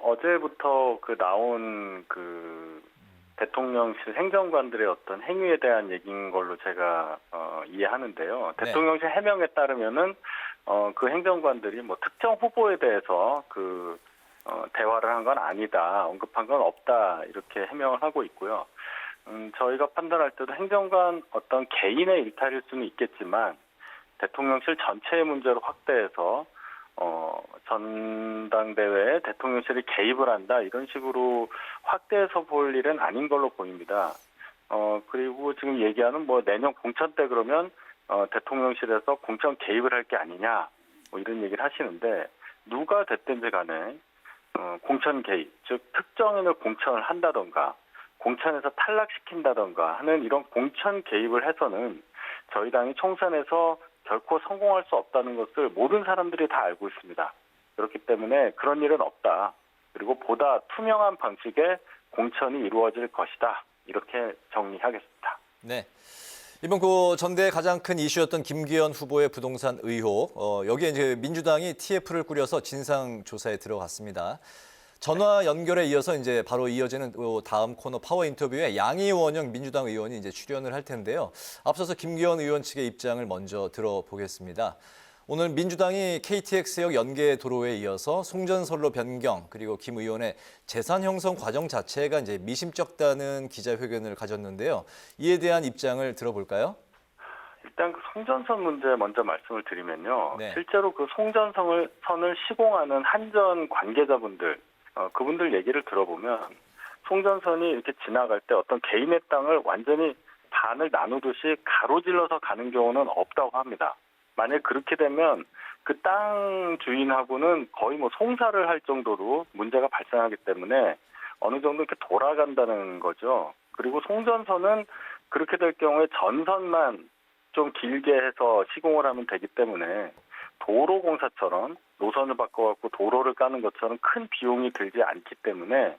어제부터 나온 대통령실 행정관들의 어떤 행위에 대한 얘기인 걸로 제가 이해하는데요. 대통령실 해명에 따르면은 그 행정관들이 특정 후보에 대해서 대화를 한 건 아니다, 언급한 건 없다 이렇게 해명을 하고 있고요. 저희가 판단할 때도 행정관 어떤 개인의 일탈일 수는 있겠지만 대통령실 전체의 문제로 확대해서 전당대회에 대통령실이 개입을 한다 이런 식으로 확대해서 볼 일은 아닌 걸로 보입니다. 그리고 지금 얘기하는 내년 공천 때 그러면 대통령실에서 공천 개입을 할 게 아니냐 이런 얘기를 하시는데 누가 됐든지 간에 공천 개입, 즉 특정인을 공천을 한다던가 공천에서 탈락시킨다던가 하는 이런 공천 개입을 해서는 저희 당이 총선에서 결코 성공할 수 없다는 것을 모든 사람들이 다 알고 있습니다. 그렇기 때문에 그런 일은 없다. 그리고 보다 투명한 방식의 공천이 이루어질 것이다. 이렇게 정리하겠습니다. 네. 이번 그 전대의 가장 큰 이슈였던 김기현 후보의 부동산 의혹, 여기에 이제 민주당이 TF를 꾸려서 진상조사에 들어갔습니다. 전화 연결에 이어서 이제 바로 이어지는 다음 코너 파워 인터뷰에 양이원영 민주당 의원이 이제 출연을 할 텐데요. 앞서서 김기현 의원 측의 입장을 먼저 들어보겠습니다. 오늘 민주당이 KTX역 연계 도로에 이어서 송전선로 변경 그리고 김 의원의 재산 형성 과정 자체가 이제 미심쩍다는 기자회견을 가졌는데요. 이에 대한 입장을 들어볼까요? 일단 그 송전선 문제 먼저 말씀을 드리면요. 네. 실제로 그 송전선을 시공하는 한전 관계자분들, 그분들 얘기를 들어보면 송전선이 이렇게 지나갈 때 어떤 개인의 땅을 완전히 반을 나누듯이 가로질러서 가는 경우는 없다고 합니다. 만약 그렇게 되면 그 땅 주인하고는 거의 뭐 송사를 할 정도로 문제가 발생하기 때문에 어느 정도 이렇게 돌아간다는 거죠. 그리고 송전선은 그렇게 될 경우에 전선만 좀 길게 해서 시공을 하면 되기 때문에 도로공사처럼 노선을 바꿔갖고 도로를 까는 것처럼 큰 비용이 들지 않기 때문에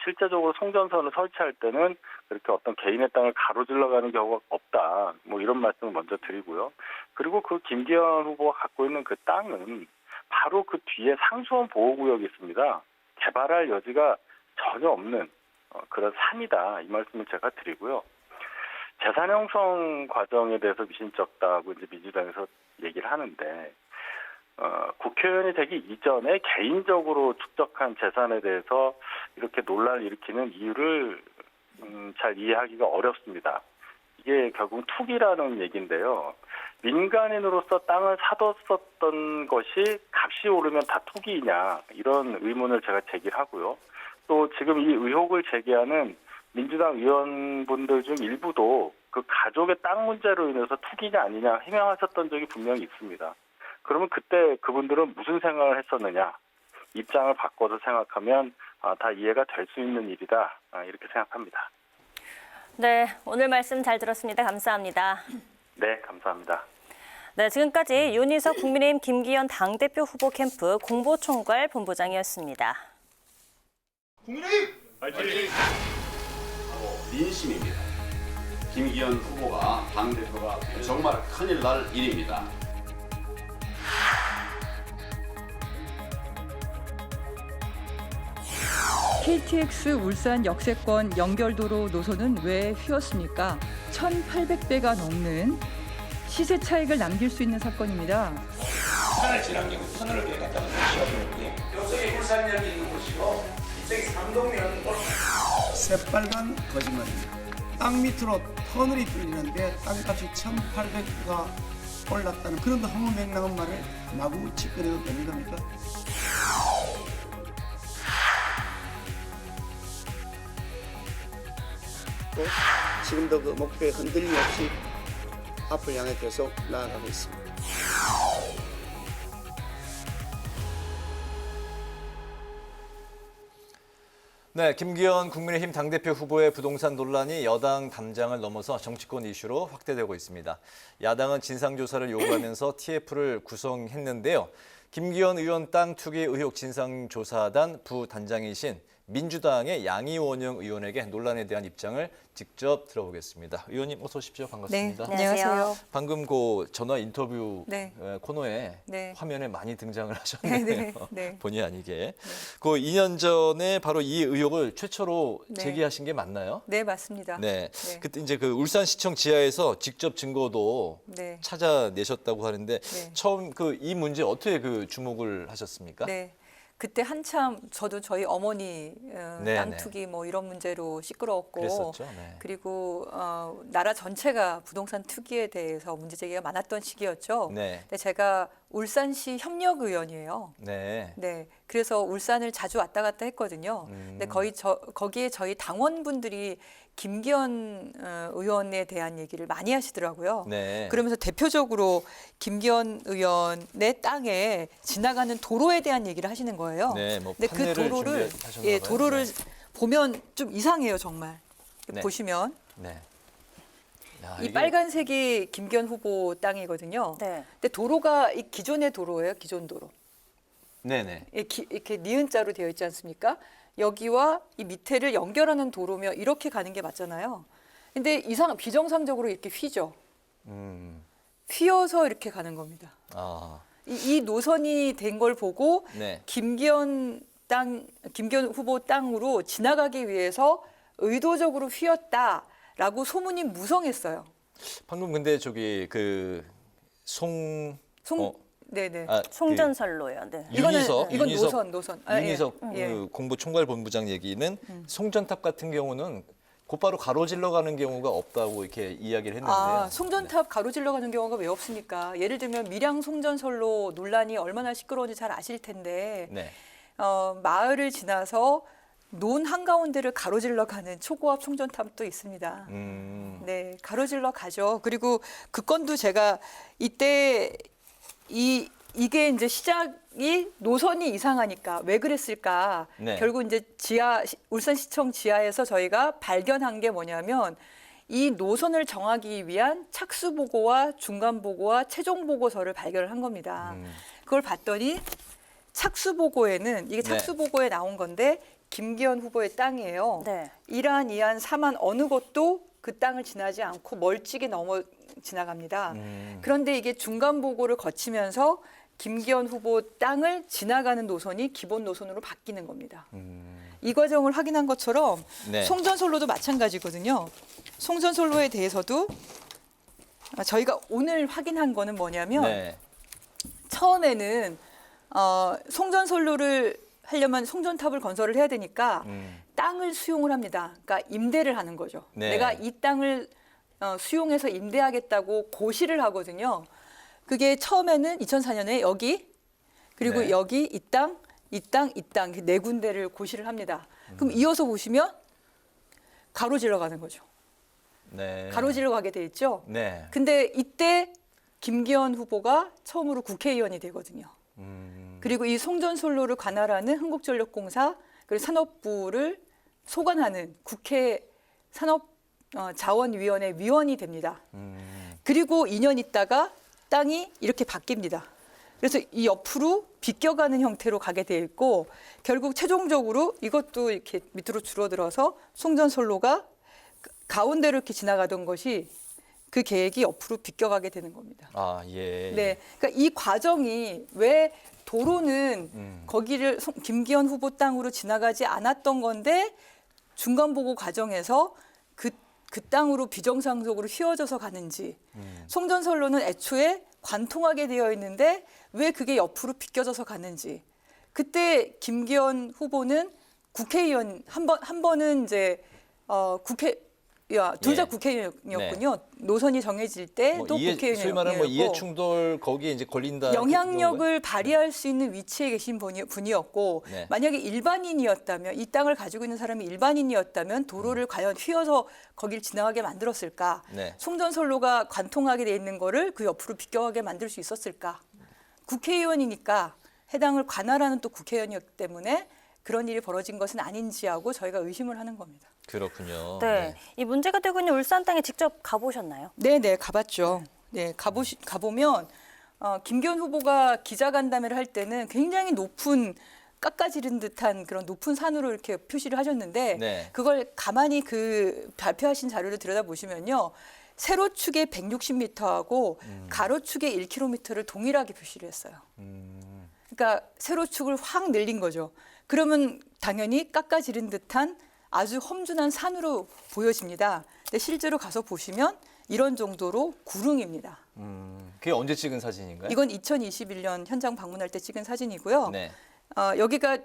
실제적으로 송전선을 설치할 때는 그렇게 어떤 개인의 땅을 가로질러 가는 경우가 없다. 뭐 이런 말씀을 먼저 드리고요. 그리고 그 김기현 후보가 갖고 있는 그 땅은 바로 그 뒤에 상수원 보호구역이 있습니다. 개발할 여지가 전혀 없는 그런 산이다. 이 말씀을 제가 드리고요. 재산 형성 과정에 대해서 미심쩍다고 이제 민주당에서 얘기를 하는데 국회의원이 되기 이전에 개인적으로 축적한 재산에 대해서 이렇게 논란을 일으키는 이유를 잘 이해하기가 어렵습니다. 이게 결국 투기라는 얘기인데요. 민간인으로서 땅을 사뒀었던 것이 값이 오르면 다 투기이냐 이런 의문을 제가 제기하고요. 또 지금 이 의혹을 제기하는 민주당 의원분들 중 일부도 그 가족의 땅 문제로 인해서 투기냐 아니냐 해명하셨던 적이 분명히 있습니다. 그러면 그때 그분들은 무슨 생각을 했었느냐? 입장을 바꿔서 생각하면 다 이해가 될 수 있는 일이다. 이렇게 생각합니다. 네, 오늘 말씀 잘 들었습니다. 감사합니다. 네, 감사합니다. 네, 지금까지 윤희석 국민의힘 김기현 당대표 후보 캠프 공보총괄 본부장이었습니다. 국민의힘 파이팅! 민심입니다. 김기현 후보가 당대표가 정말 큰일 날 일입니다. KTX 울산 역세권 연결도로 노선은 왜 휘었습니까? 1,800배가 넘는 시세 차익을 남길 수 있는 사건입니다. 부산을 지난 경우 터널을 왜 갖다 놓으시었는지 여성이 울산역에 있는 곳이고 이쪽이 삼동면 새빨간 거짓말입니다. 땅 밑으로 터널이 뚫리는데 땅값이 1,800배가 올랐다는 그런 허무맹랑한 말을 마구 짓거려도 되는 겁니까? 지금도 그 목표에 흔들림 없이 앞을 향해 계속 나아가고 있습니다. 네, 김기현 국민의힘 당대표 후보의 부동산 논란이 여당 담장을 넘어서 정치권 이슈로 확대되고 있습니다. 야당은 진상조사를 요구하면서 TF를 구성했는데요. 김기현 의원 땅 투기 의혹 진상조사단 부단장이신 민주당의 양이원영 의원에게 논란에 대한 입장을 직접 들어보겠습니다. 의원님 어서 오십시오. 반갑습니다. 네, 안녕하세요. 방금 그 전화 인터뷰 네. 코너에 네. 화면에 많이 등장을 하셨네요. 네, 네. 본의 아니게. 그 2년 전에 바로 이 의혹을 최초로 네. 제기하신 게 맞나요? 네, 맞습니다. 네. 네. 그때 이제 그 울산시청 지하에서 직접 증거도 네. 찾아내셨다고 하는데 네. 처음 그 이 문제 어떻게 그 주목을 하셨습니까? 네. 그때 한참 저도 저희 어머니 네, 땅 네. 투기 뭐 이런 문제로 시끄러웠고 그랬었죠. 네. 그리고 나라 전체가 부동산 투기에 대해서 문제 제기가 많았던 시기였죠. 네. 근데 제가 울산시 협력의원이에요. 네. 네, 그래서 울산을 자주 왔다 갔다 했거든요. 근데 거기에 저희 당원분들이 김기현 의원에 대한 얘기를 많이 하시더라고요. 네. 그러면서 대표적으로 김기현 의원의 땅에 지나가는 도로에 대한 얘기를 하시는 거예요. 네, 뭐 근데 그 판넬을 도로를 준비하셨나 예, 봐요. 도로를 네. 보면 좀 이상해요, 정말. 네. 보시면 네. 야, 이 이게- 빨간색이 김기현 후보 땅이거든요. 근데 도로가 이 기존의 도로예요, 기존 도로. 네네. 이렇게 니은자로 되어 있지 않습니까? 여기와 이 밑에를 연결하는 도로며 이렇게 가는 게 맞잖아요. 근데 비정상적으로 이렇게 휘죠. 휘어서 이렇게 가는 겁니다. 이 노선이 된 걸 보고 네. 김기현 후보 땅으로 지나가기 위해서 의도적으로 휘었다라고 소문이 무성했어요. 방금 근데 저기 네네. 송전선로요. 네. 이건 노선. 윤희석 공보총괄본부장 얘기는 송전탑 같은 경우는 곧바로 가로질러 가는 경우가 없다고 이렇게 이야기를 했는데요. 송전탑 가로질러 가는 경우가 왜 없습니까? 예를 들면 밀양 송전선로 논란이 얼마나 시끄러운지 잘 아실 텐데 네. 마을을 지나서 논 한가운데를 가로질러 가는 초고압 송전탑도 있습니다. 네, 가로질러 가죠. 그리고 그 건도 제가 이때 이게 이제 시작이 노선이 이상하니까 왜 그랬을까? 네. 결국 이제 울산시청 지하에서 저희가 발견한 게 뭐냐면 이 노선을 정하기 위한 착수 보고와 중간 보고와 최종 보고서를 발견을 한 겁니다. 그걸 봤더니 착수 보고에는 이게 착수 보고에 나온 건데 김기현 후보의 땅이에요. 네. 이란, 이안, 삼안 어느 곳도 그 땅을 지나지 않고 멀찍이 넘어 지나갑니다. 그런데 이게 중간 보고를 거치면서 김기현 후보 땅을 지나가는 노선이 기본 노선으로 바뀌는 겁니다. 이 과정을 확인한 것처럼 네. 송전선로도 마찬가지거든요. 송전선로에 대해서도 저희가 오늘 확인한 거는 뭐냐면 네. 처음에는 송전선로를 하려면 송전탑을 건설을 해야 되니까 땅을 수용을 합니다. 그러니까 임대를 하는 거죠. 네. 내가 이 땅을 수용해서 임대하겠다고 고시를 하거든요. 그게 처음에는 2004년에 여기 그리고 네. 여기 이 땅 네 군데를 고시를 합니다. 그럼 이어서 보시면 가로질러 가는 거죠. 네. 가로질러 가게 돼 있죠. 네. 근데 이때 김기현 후보가 처음으로 국회의원이 되거든요. 그리고 이 송전선로를 관할하는 한국전력공사 그리고 산업부를 소관하는 국회 산업자원위원회 위원이 됩니다. 그리고 2년 있다가 땅이 이렇게 바뀝니다. 그래서 이 옆으로 비껴가는 형태로 가게 돼 있고 결국 최종적으로 이것도 이렇게 밑으로 줄어들어서 송전선로가 가운데로 이렇게 지나가던 것이 그 계획이 옆으로 비껴가게 되는 겁니다. 예. 네, 그러니까 이 과정이 왜 도로는 거기를 김기현 후보 땅으로 지나가지 않았던 건데 중간 보고 과정에서 그 땅으로 비정상적으로 휘어져서 가는지 송전선로는 애초에 관통하게 되어 있는데 왜 그게 옆으로 비껴져서 가는지 그때 김기현 후보는 국회의원 한 번은 이제 둘 다 국회의원이었군요. 노선이 정해질 때 또 국회의원이었고 소위 말하는 이해 충돌 거기에 이제 걸린다. 영향력을 발휘할 수 있는 위치에 계신 분이었고 네. 만약에 일반인이었다면 이 땅을 가지고 있는 사람이 일반인이었다면 도로를 과연 휘어서 거길 지나가게 만들었을까? 네. 송전선로가 관통하게 돼 있는 거를 그 옆으로 비껴가게 만들 수 있었을까? 국회의원이니까 해당을 관할하는 또 국회의원이었기 때문에 그런 일이 벌어진 것은 아닌지 하고 저희가 의심을 하는 겁니다. 그렇군요. 네. 이 문제가 되고 있는 울산 땅에 직접 가보셨나요? 네, 가봤죠. 네, 가보면 김기현 후보가 기자간담회를 할 때는 굉장히 높은 깎아지른 듯한 그런 높은 산으로 이렇게 표시를 하셨는데 네. 그걸 가만히 그 발표하신 자료를 들여다보시면요. 세로축의 160m하고 가로축의 1km를 동일하게 표시를 했어요. 그러니까 세로축을 확 늘린 거죠. 그러면 당연히 깎아지른 듯한 아주 험준한 산으로 보여집니다. 근데 실제로 가서 보시면 이런 정도로 구릉입니다. 그게 언제 찍은 사진인가요? 이건 2021년 현장 방문할 때 찍은 사진이고요. 네. 여기가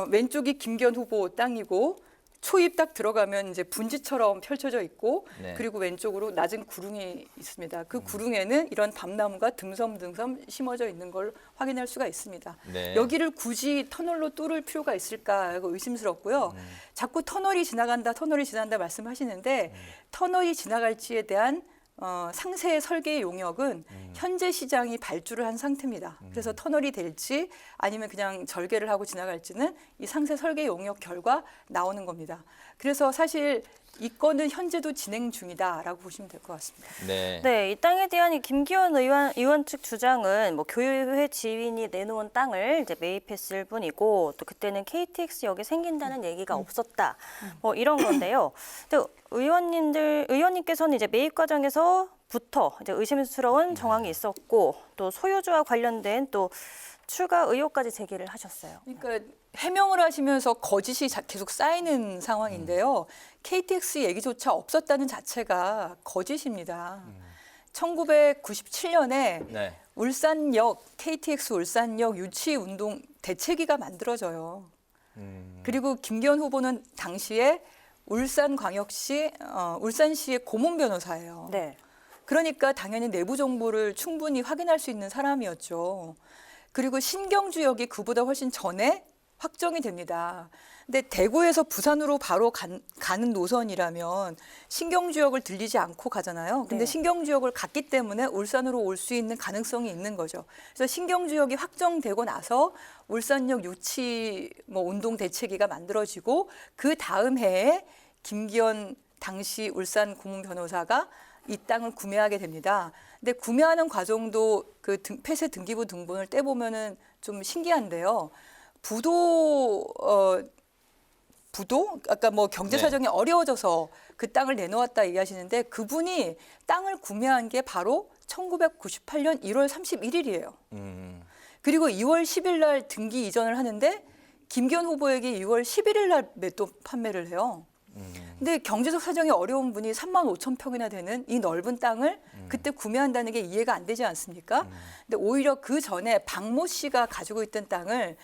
왼쪽이 김기현 후보 땅이고 초입 딱 들어가면 이제 분지처럼 펼쳐져 있고 네. 그리고 왼쪽으로 낮은 구릉이 있습니다. 그 구릉에는 이런 밤나무가 듬섬듬섬 심어져 있는 걸 확인할 수가 있습니다. 네. 여기를 굳이 터널로 뚫을 필요가 있을까 하고 의심스럽고요. 자꾸 터널이 지나간다 말씀하시는데 터널이 지나갈지에 대한 상세 설계 용역은 현재 시장이 발주를 한 상태입니다. 그래서 터널이 될지 아니면 그냥 절개를 하고 지나갈지는 이 상세 설계 용역 결과 나오는 겁니다. 그래서 사실 이 건은 현재도 진행 중이다라고 보시면 될 것 같습니다. 네, 이 땅에 대한 이 김기현 의원 측 주장은 뭐 교회 지인이 내놓은 땅을 이제 매입했을 뿐이고 또 그때는 KTX역이 생긴다는 얘기가 없었다. 뭐 이런 건데요. 근데 의원님께서는 이제 매입 과정에서부터 이제 의심스러운 정황이 있었고 또 소유주와 관련된 또 추가 의혹까지 제기를 하셨어요. 그러니까 해명을 하시면서 거짓이 계속 쌓이는 상황인데요. KTX 얘기조차 없었다는 자체가 거짓입니다. 1997년에 울산역, KTX 울산역 유치운동 대책위가 만들어져요. 그리고 김기현 후보는 당시에 울산시의 고문 변호사예요. 그러니까 당연히 내부 정보를 충분히 확인할 수 있는 사람이었죠. 그리고 신경주역이 그보다 훨씬 전에 확정이 됩니다. 근데 대구에서 부산으로 바로 가는 노선이라면 신경주역을 들리지 않고 가잖아요. 근데 신경주역을 갔기 때문에 울산으로 올 수 있는 가능성이 있는 거죠. 그래서 신경주역이 확정되고 나서 울산역 유치 운동 대책위가 만들어지고 그 다음 해에 김기현 당시 울산 고문 변호사가 이 땅을 구매하게 됩니다. 근데 구매하는 과정도 그 폐쇄 등기부 등본을 떼보면은 좀 신기한데요. 부도 아까 뭐 경제 사정이 어려워져서 그 땅을 내놓았다 얘기하시는데 그분이 땅을 구매한 게 바로 1998년 1월 31일이에요. 그리고 2월 10일 날 등기 이전을 하는데 김기현 후보에게 2월 11일 날 판매를 해요. 근데 경제적 사정이 어려운 분이 3만 5천 평이나 되는 이 넓은 땅을 그때 구매한다는 게 이해가 안 되지 않습니까? 근데 오히려 그 전에 박모 씨가 가지고 있던 땅을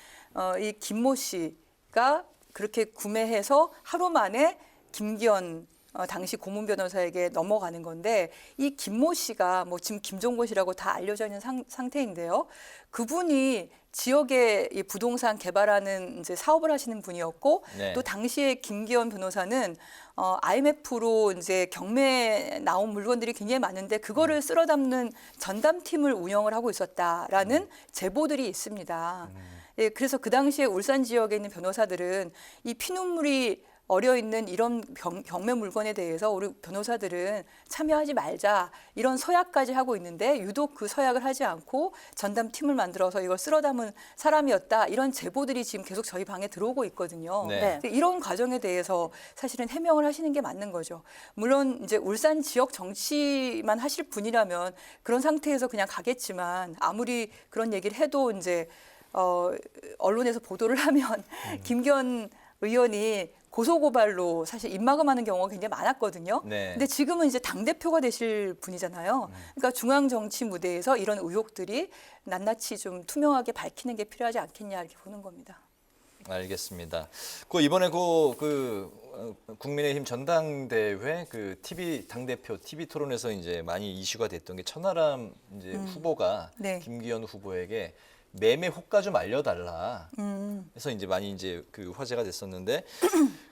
이 김모 씨가 그렇게 구매해서 하루 만에 김기현 당시 고문 변호사에게 넘어가는 건데 이 김모 씨가 뭐 지금 김종건 씨라고 다 알려져 있는 상태인데요. 그분이 지역에 이 부동산 개발하는 이제 사업을 하시는 분이었고 또 당시에 김기현 변호사는 IMF로 이제 경매에 나온 물건들이 굉장히 많은데 그거를 쓸어 담는 전담팀을 운영을 하고 있었다라는 제보들이 있습니다. 예, 그래서 그 당시에 울산 지역에 있는 변호사들은 이 피눈물이 어려 있는 이런 경매 물건에 대해서 우리 변호사들은 참여하지 말자 이런 서약까지 하고 있는데 유독 그 서약을 하지 않고 전담팀을 만들어서 이걸 쓸어 담은 사람이었다 이런 제보들이 지금 계속 저희 방에 들어오고 있거든요. 이런 과정에 대해서 사실은 해명을 하시는 게 맞는 거죠. 물론 이제 울산 지역 정치만 하실 분이라면 그런 상태에서 그냥 가겠지만 아무리 그런 얘기를 해도 이제 언론에서 보도를 하면 김기현 의원이 고소고발로 사실 입막음하는 경우가 굉장히 많았거든요. 근데 지금은 이제 당대표가 되실 분이잖아요. 그러니까 중앙 정치 무대에서 이런 의혹들이 낱낱이 좀 투명하게 밝히는 게 필요하지 않겠냐 이렇게 보는 겁니다. 알겠습니다. 이번에 국민의힘 전당대회 TV 당대표 TV 토론에서 이제 많이 이슈가 됐던 게 천하람 이제 후보가 김기현 후보에게 매매 호가 좀 알려달라. 그래서 이제 많이 이제 화제가 됐었는데,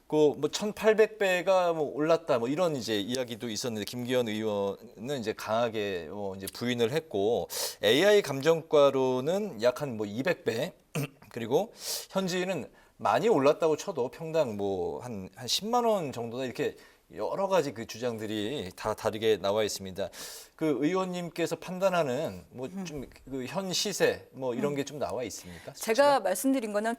뭐 1,800배가 올랐다 이런 이제 이야기도 있었는데 김기현 의원은 이제 강하게 이제 부인을 했고 AI 감정가로는 약 한 200배 그리고 현지인은 많이 올랐다고 쳐도 평당 한 10만 원 정도다 이렇게. 여러 가지 주장들이 다 다르게 나와 있습니다. 의원님께서 판단하는 좀 현 시세 이런 게 좀 나와 있습니까? 제가 말씀드린 거는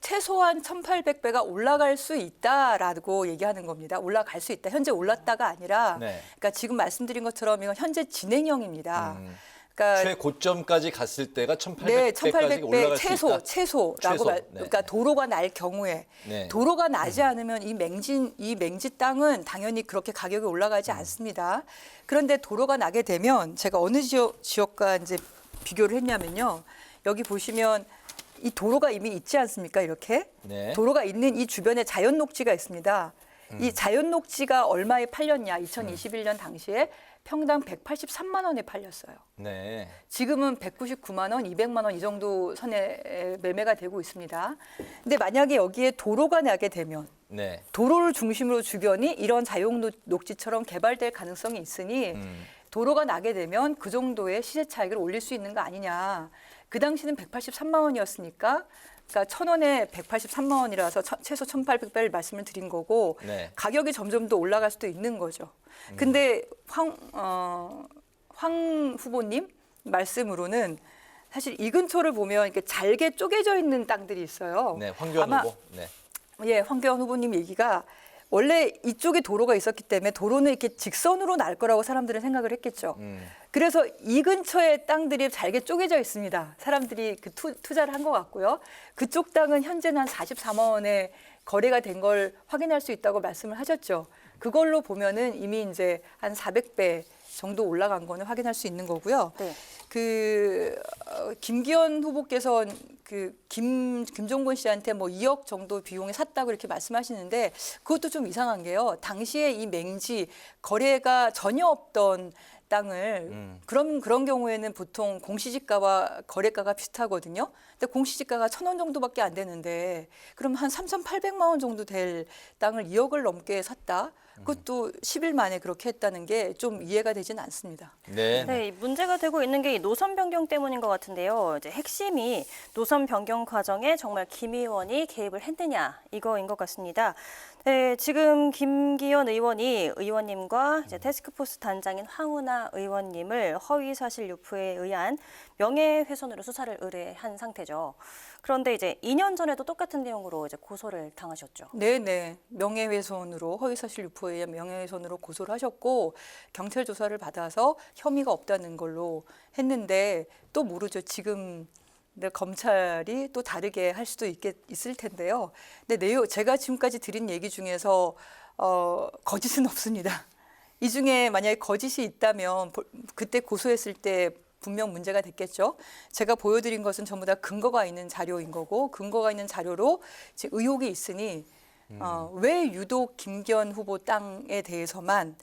최소한 1,800배가 올라갈 수 있다라고 얘기하는 겁니다. 올라갈 수 있다. 현재 올랐다가 아니라 그러니까 지금 말씀드린 것처럼 이건 현재 진행형입니다. 그러니까 최고점까지 갔을 때가 1,800배까지 올라갈 수 있다. 최소라고 그러니까 도로가 날 경우에 도로가 나지 않으면 이 맹지 땅은 당연히 그렇게 가격이 올라가지 않습니다. 그런데 도로가 나게 되면 제가 어느 지역과 이제 비교를 했냐면요. 여기 보시면 이 도로가 이미 있지 않습니까? 이렇게 도로가 있는 이 주변에 자연 녹지가 있습니다. 이 자연 녹지가 얼마에 팔렸냐? 2021년 당시에 평당 183만 원에 팔렸어요. 지금은 199만 원, 200만 원 이 정도 선에 매매가 되고 있습니다. 근데 만약에 여기에 도로가 나게 되면 도로를 중심으로 주변이 이런 자연 녹지처럼 개발될 가능성이 있으니 도로가 나게 되면 그 정도의 시세 차익을 올릴 수 있는 거 아니냐. 그 당시는 183만 원이었으니까 그러니까 1,000원에 183만 원이라서 최소 1,800배를 말씀을 드린 거고 네. 가격이 점점 더 올라갈 수도 있는 거죠. 근데 황 후보님 말씀으로는 사실 이 근처를 보면 이렇게 잘게 쪼개져 있는 땅들이 있어요. 네, 황교안 아마, 후보. 네. 예, 황교안 후보님 얘기가 원래 이쪽에 도로가 있었기 때문에 도로는 이렇게 직선으로 날 거라고 사람들은 생각을 했겠죠. 그래서 이 근처에 땅들이 잘게 쪼개져 있습니다. 사람들이 그 투자를 한 것 같고요. 그쪽 땅은 현재는 한 44만 원에 거래가 된 걸 확인할 수 있다고 말씀을 하셨죠. 그걸로 보면은 이미 이제 한 400배 정도 올라간 거는 확인할 수 있는 거고요. 네. 김기현 후보께서 김종곤 씨한테 뭐 2억 정도 비용에 샀다고 이렇게 말씀하시는데 그것도 좀 이상한 게요. 당시에 이 맹지 거래가 전혀 없던 땅을 그런 경우에는 보통 공시지가와 거래가가 비슷하거든요. 근데 공시지가가 1,000원 정도밖에 안 되는데 그럼 한 3,800만 원 정도 될 땅을 2억을 넘게 샀다. 그것도 10일 만에 그렇게 했다는 게 좀 이해가 되지는 않습니다. 네. 네, 문제가 되고 있는 게 이 노선 변경 때문인 것 같은데요. 이제 핵심이 노선 변경 과정에 정말 김 의원이 개입을 했느냐 이거인 것 같습니다. 네, 지금 김기현 의원이 의원님과 이제 태스크포스 단장인 황운하 의원님을 허위 사실 유포에 의한 명예훼손으로 수사를 의뢰한 상태죠. 그런데 이제 2년 전에도 똑같은 내용으로 이제 고소를 당하셨죠. 네. 명예훼손으로 허위사실 유포에 의한 명예훼손으로 고소를 하셨고 경찰 조사를 받아서 혐의가 없다는 걸로 했는데 또 모르죠. 지금 검찰이 또 다르게 할 수도 있을 텐데요. 근데 제가 지금까지 드린 얘기 중에서 거짓은 없습니다. 이 중에 만약에 거짓이 있다면 그때 고소했을 때 분명 문제가 됐겠죠. 제가 보여드린 것은 전부 다 근거가 있는 자료인 거고 근거가 있는 자료로 지금 의혹이 있으니 왜 유독 김기현 후보 땅에 대해서만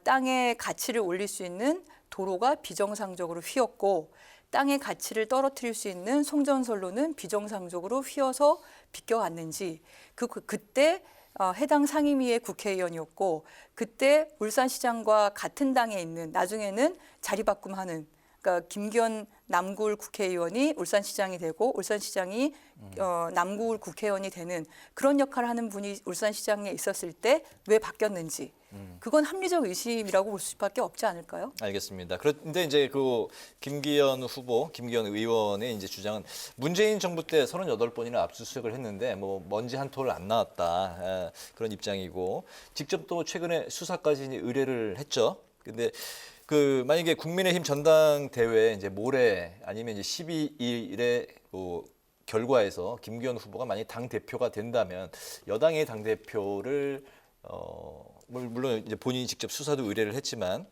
땅의 가치를 올릴 수 있는 도로가 비정상적으로 휘었고 땅의 가치를 떨어뜨릴 수 있는 송전선로는 비정상적으로 휘어서 비껴갔는지 그때 해당 상임위의 국회의원이었고 그때 울산시장과 같은 당에 있는 나중에는 자리바꿈하는 그러니까 김기현 남구울 국회의원이 울산시장이 되고 울산시장이 남구울 국회의원이 되는 그런 역할을 하는 분이 울산시장에 있었을 때 왜 바뀌었는지 그건 합리적 의심이라고 볼 수밖에 없지 않을까요? 알겠습니다. 그런데 이제 그 김기현 후보, 김기현 의원의 이제 주장은 문재인 정부 때 38번이나 압수수색을 했는데 뭐 먼지 한 톨 안 나왔다 그런 입장이고 직접 또 최근에 수사까지 이제 의뢰를 했죠. 근데 만약에 국민의힘 전당대회 이제 모레 아니면 이제 12일에 결과에서 김기현 후보가 만약 당 대표가 된다면 여당의 당 대표를 물론 이제 본인이 직접 수사도 의뢰를 했지만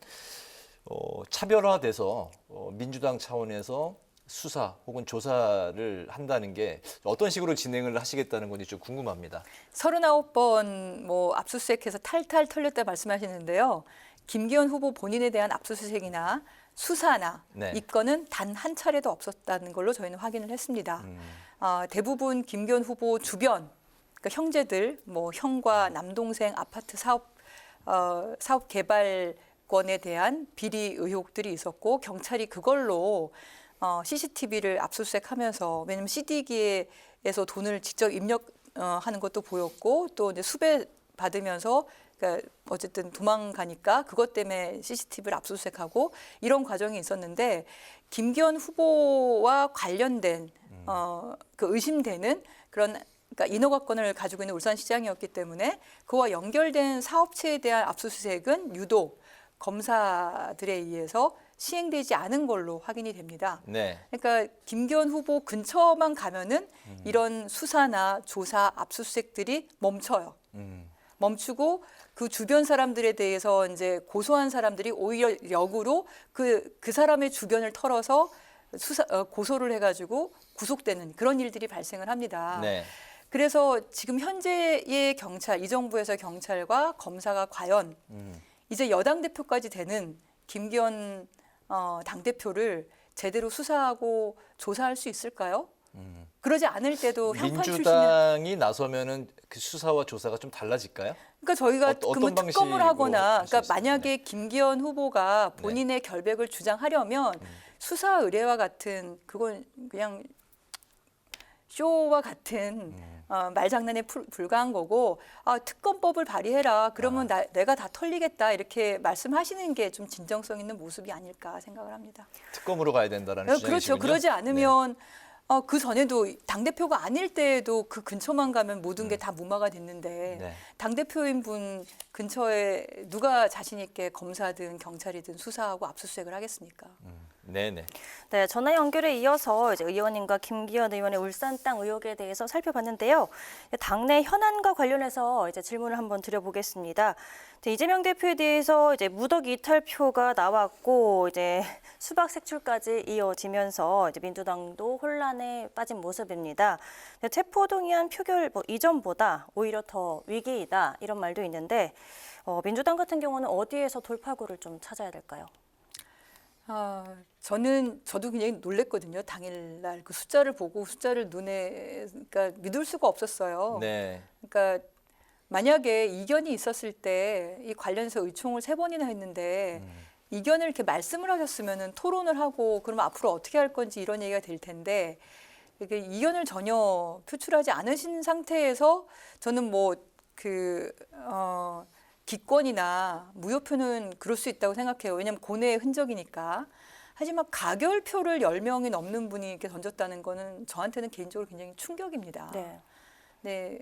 차별화돼서 민주당 차원에서 수사 혹은 조사를 한다는 게 어떤 식으로 진행을 하시겠다는 건지 좀 궁금합니다. 39번 뭐 압수수색해서 탈탈 털렸다 말씀하시는데요. 김기현 후보 본인에 대한 압수수색이나 수사나 이 건은 단 한 차례도 없었다는 걸로 저희는 확인을 했습니다. 대부분 김기현 후보 주변, 그러니까 형제들, 뭐 형과 남동생 아파트 사업 개발권에 대한 비리 의혹들이 있었고 경찰이 그걸로 CCTV를 압수수색하면서 왜냐하면 CD기에서 돈을 직접 입력하는 것도 보였고 또 이제 수배 받으면서 그러니까 어쨌든 도망가니까 그것 때문에 CCTV를 압수수색하고 이런 과정이 있었는데 김기현 후보와 관련된 그 의심되는 그런 그러니까 인허가권을 가지고 있는 울산시장이었기 때문에 그와 연결된 사업체에 대한 압수수색은 유독 검사들에 의해서 시행되지 않은 걸로 확인이 됩니다. 네. 그러니까 김기현 후보 근처만 가면은 이런 수사나 조사, 압수수색들이 멈춰요. 멈추고 그 주변 사람들에 대해서 이제 고소한 사람들이 오히려 역으로 그 사람의 주변을 털어서 고소를 해가지고 구속되는 그런 일들이 발생을 합니다. 네. 그래서 지금 현재의 경찰, 이 정부에서 경찰과 검사가 과연 이제 여당 대표까지 되는 김기현 당대표를 제대로 수사하고 조사할 수 있을까요? 그러지 않을 때도 형판 민주당이 나서면은 그 수사와 조사가 좀 달라질까요? 그러니까 저희가 어떤 특검을 하거나 그러니까 만약에 네. 김기현 후보가 본인의 결백을 주장하려면 수사 의뢰와 같은 그건 그냥 쇼와 같은 말장난에 불과한 거고 특검법을 발의해라. 그러면 내가 다 털리겠다. 이렇게 말씀하시는 게 좀 진정성 있는 모습이 아닐까 생각을 합니다. 특검으로 가야 된다라는 주장이시군요. 그렇죠. 그러지 않으면 그 전에도 당대표가 아닐 때에도 그 근처만 가면 모든 게 다 무마가 됐는데 당대표인 분 근처에 누가 자신 있게 검사든 경찰이든 수사하고 압수수색을 하겠습니까? 네네. 네, 전화 연결에 이어서 이제 의원님과 김기현 의원의 울산 땅 의혹에 대해서 살펴봤는데요. 당내 현안과 관련해서 이제 질문을 한번 드려보겠습니다. 이재명 대표에 대해서 이제 무더기 이탈표가 나왔고 이제 수박 색출까지 이어지면서 이제 민주당도 혼란에 빠진 모습입니다. 체포동의안 표결 이전보다 오히려 더 위기이다 이런 말도 있는데 민주당 같은 경우는 어디에서 돌파구를 좀 찾아야 될까요? 저도 굉장히 놀랬거든요. 당일날 그 숫자를 보고 숫자를 그러니까 믿을 수가 없었어요. 네. 그러니까 만약에 이견이 있었을 때 이 관련해서 의총을 3번이나 했는데 이견을 이렇게 말씀을 하셨으면은 토론을 하고 그럼 앞으로 어떻게 할 건지 이런 얘기가 될 텐데 이게 이견을 전혀 표출하지 않으신 상태에서 저는 기권이나 무효표는 그럴 수 있다고 생각해요. 왜냐하면 고뇌의 흔적이니까. 하지만 가결표를 10명이 넘는 분이 이렇게 던졌다는 거는 저한테는 개인적으로 굉장히 충격입니다. 네.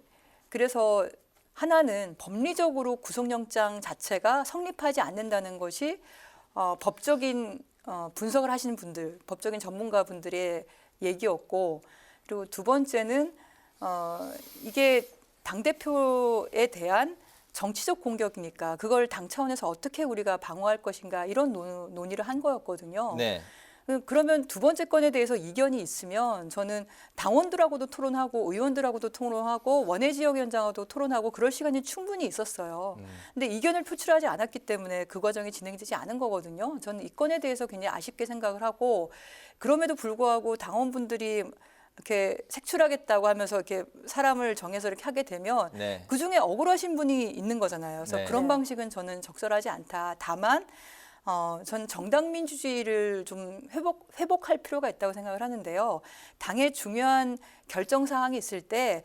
그래서 하나는 법리적으로 구속영장 자체가 성립하지 않는다는 것이 법적인 분석을 하시는 분들, 법적인 전문가분들의 얘기였고, 그리고 두 번째는 이게 당대표에 대한 정치적 공격이니까 그걸 당 차원에서 어떻게 우리가 방어할 것인가 이런 논의를 한 거였거든요. 네. 그러면 두 번째 건에 대해서 이견이 있으면 저는 당원들하고도 토론하고 의원들하고도 토론하고 원외 지역위원장하고도 토론하고 그럴 시간이 충분히 있었어요. 근데 이견을 표출하지 않았기 때문에 그 과정이 진행되지 않은 거거든요. 저는 이 건에 대해서 굉장히 아쉽게 생각을 하고 그럼에도 불구하고 당원분들이 이렇게 색출하겠다고 하면서 이렇게 사람을 정해서 이렇게 하게 되면 그 중에 억울하신 분이 있는 거잖아요. 그래서 그런 방식은 저는 적절하지 않다. 다만 전 정당 민주주의를 좀 회복할 필요가 있다고 생각을 하는데요. 당의 중요한 결정 사항이 있을 때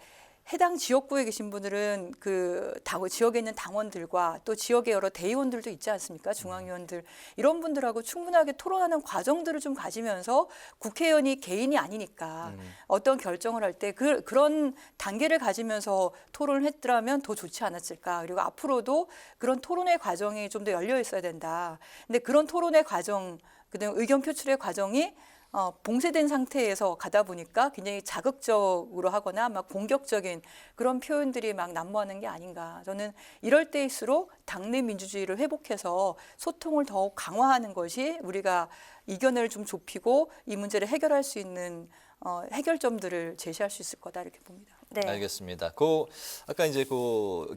해당 지역구에 계신 분들은 그 지역에 있는 당원들과 또 지역의 여러 대의원들도 있지 않습니까? 중앙위원들 이런 분들하고 충분하게 토론하는 과정들을 좀 가지면서 국회의원이 개인이 아니니까 어떤 결정을 할 때 그런 단계를 가지면서 토론을 했더라면 더 좋지 않았을까? 그리고 앞으로도 그런 토론의 과정이 좀 더 열려 있어야 된다. 근데 그런 토론의 과정, 그다음에 의견 표출의 과정이 봉쇄된 상태에서 가다 보니까 굉장히 자극적으로 하거나 막 공격적인 그런 표현들이 막 난무하는 게 아닌가. 저는 이럴 때일수록 당내 민주주의를 회복해서 소통을 더욱 강화하는 것이 우리가 이견을 좀 좁히고 이 문제를 해결할 수 있는 해결점들을 제시할 수 있을 거다 이렇게 봅니다. 네. 알겠습니다. 아까 이제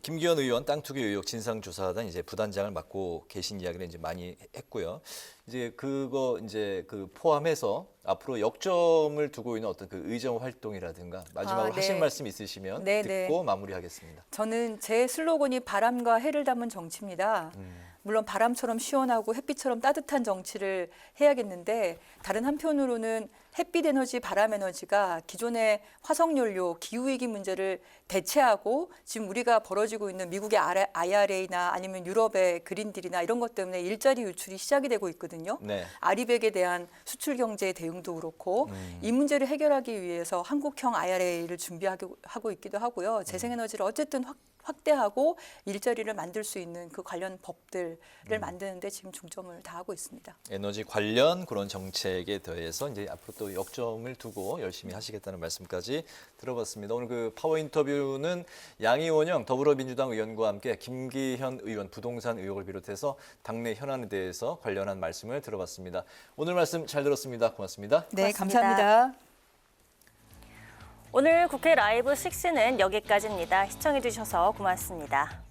김기현 의원 땅 투기 의혹 진상조사단 이제 부단장을 맡고 계신 이야기를 이제 많이 했고요. 이제 그거 이제 포함해서 앞으로 역점을 두고 있는 어떤 그 의정 활동이라든가 마지막으로 하실 말씀 있으시면 듣고 마무리하겠습니다. 저는 제 슬로건이 바람과 해를 담은 정치입니다. 물론 바람처럼 시원하고 햇빛처럼 따뜻한 정치를 해야겠는데 다른 한편으로는 햇빛 에너지, 바람 에너지가 기존의 화석연료, 기후위기 문제를 대체하고 지금 우리가 벌어지고 있는 미국의 IRA나 아니면 유럽의 그린딜이나 이런 것 때문에 일자리 유출이 시작이 되고 있거든요. 아리백에 대한 수출 경제의 대응도 그렇고 이 문제를 해결하기 위해서 한국형 IRA를 준비하고 있기도 하고요. 재생에너지를 어쨌든 확대하고 일자리를 만들 수 있는 그 관련 법들을 만드는데 지금 중점을 다하고 있습니다. 에너지 관련 그런 정책에 더해서 이제 앞으로 또 역점을 두고 열심히 하시겠다는 말씀까지 들어봤습니다. 오늘 그 파워 인터뷰는 양이원영 더불어민주당 의원과 함께 김기현 의원 부동산 의혹을 비롯해서 당내 현안에 대해서 관련한 말씀을 들어봤습니다. 오늘 말씀 잘 들었습니다. 고맙습니다. 네, 감사합니다. 오늘 국회 라이브 6는 여기까지입니다. 시청해주셔서 고맙습니다.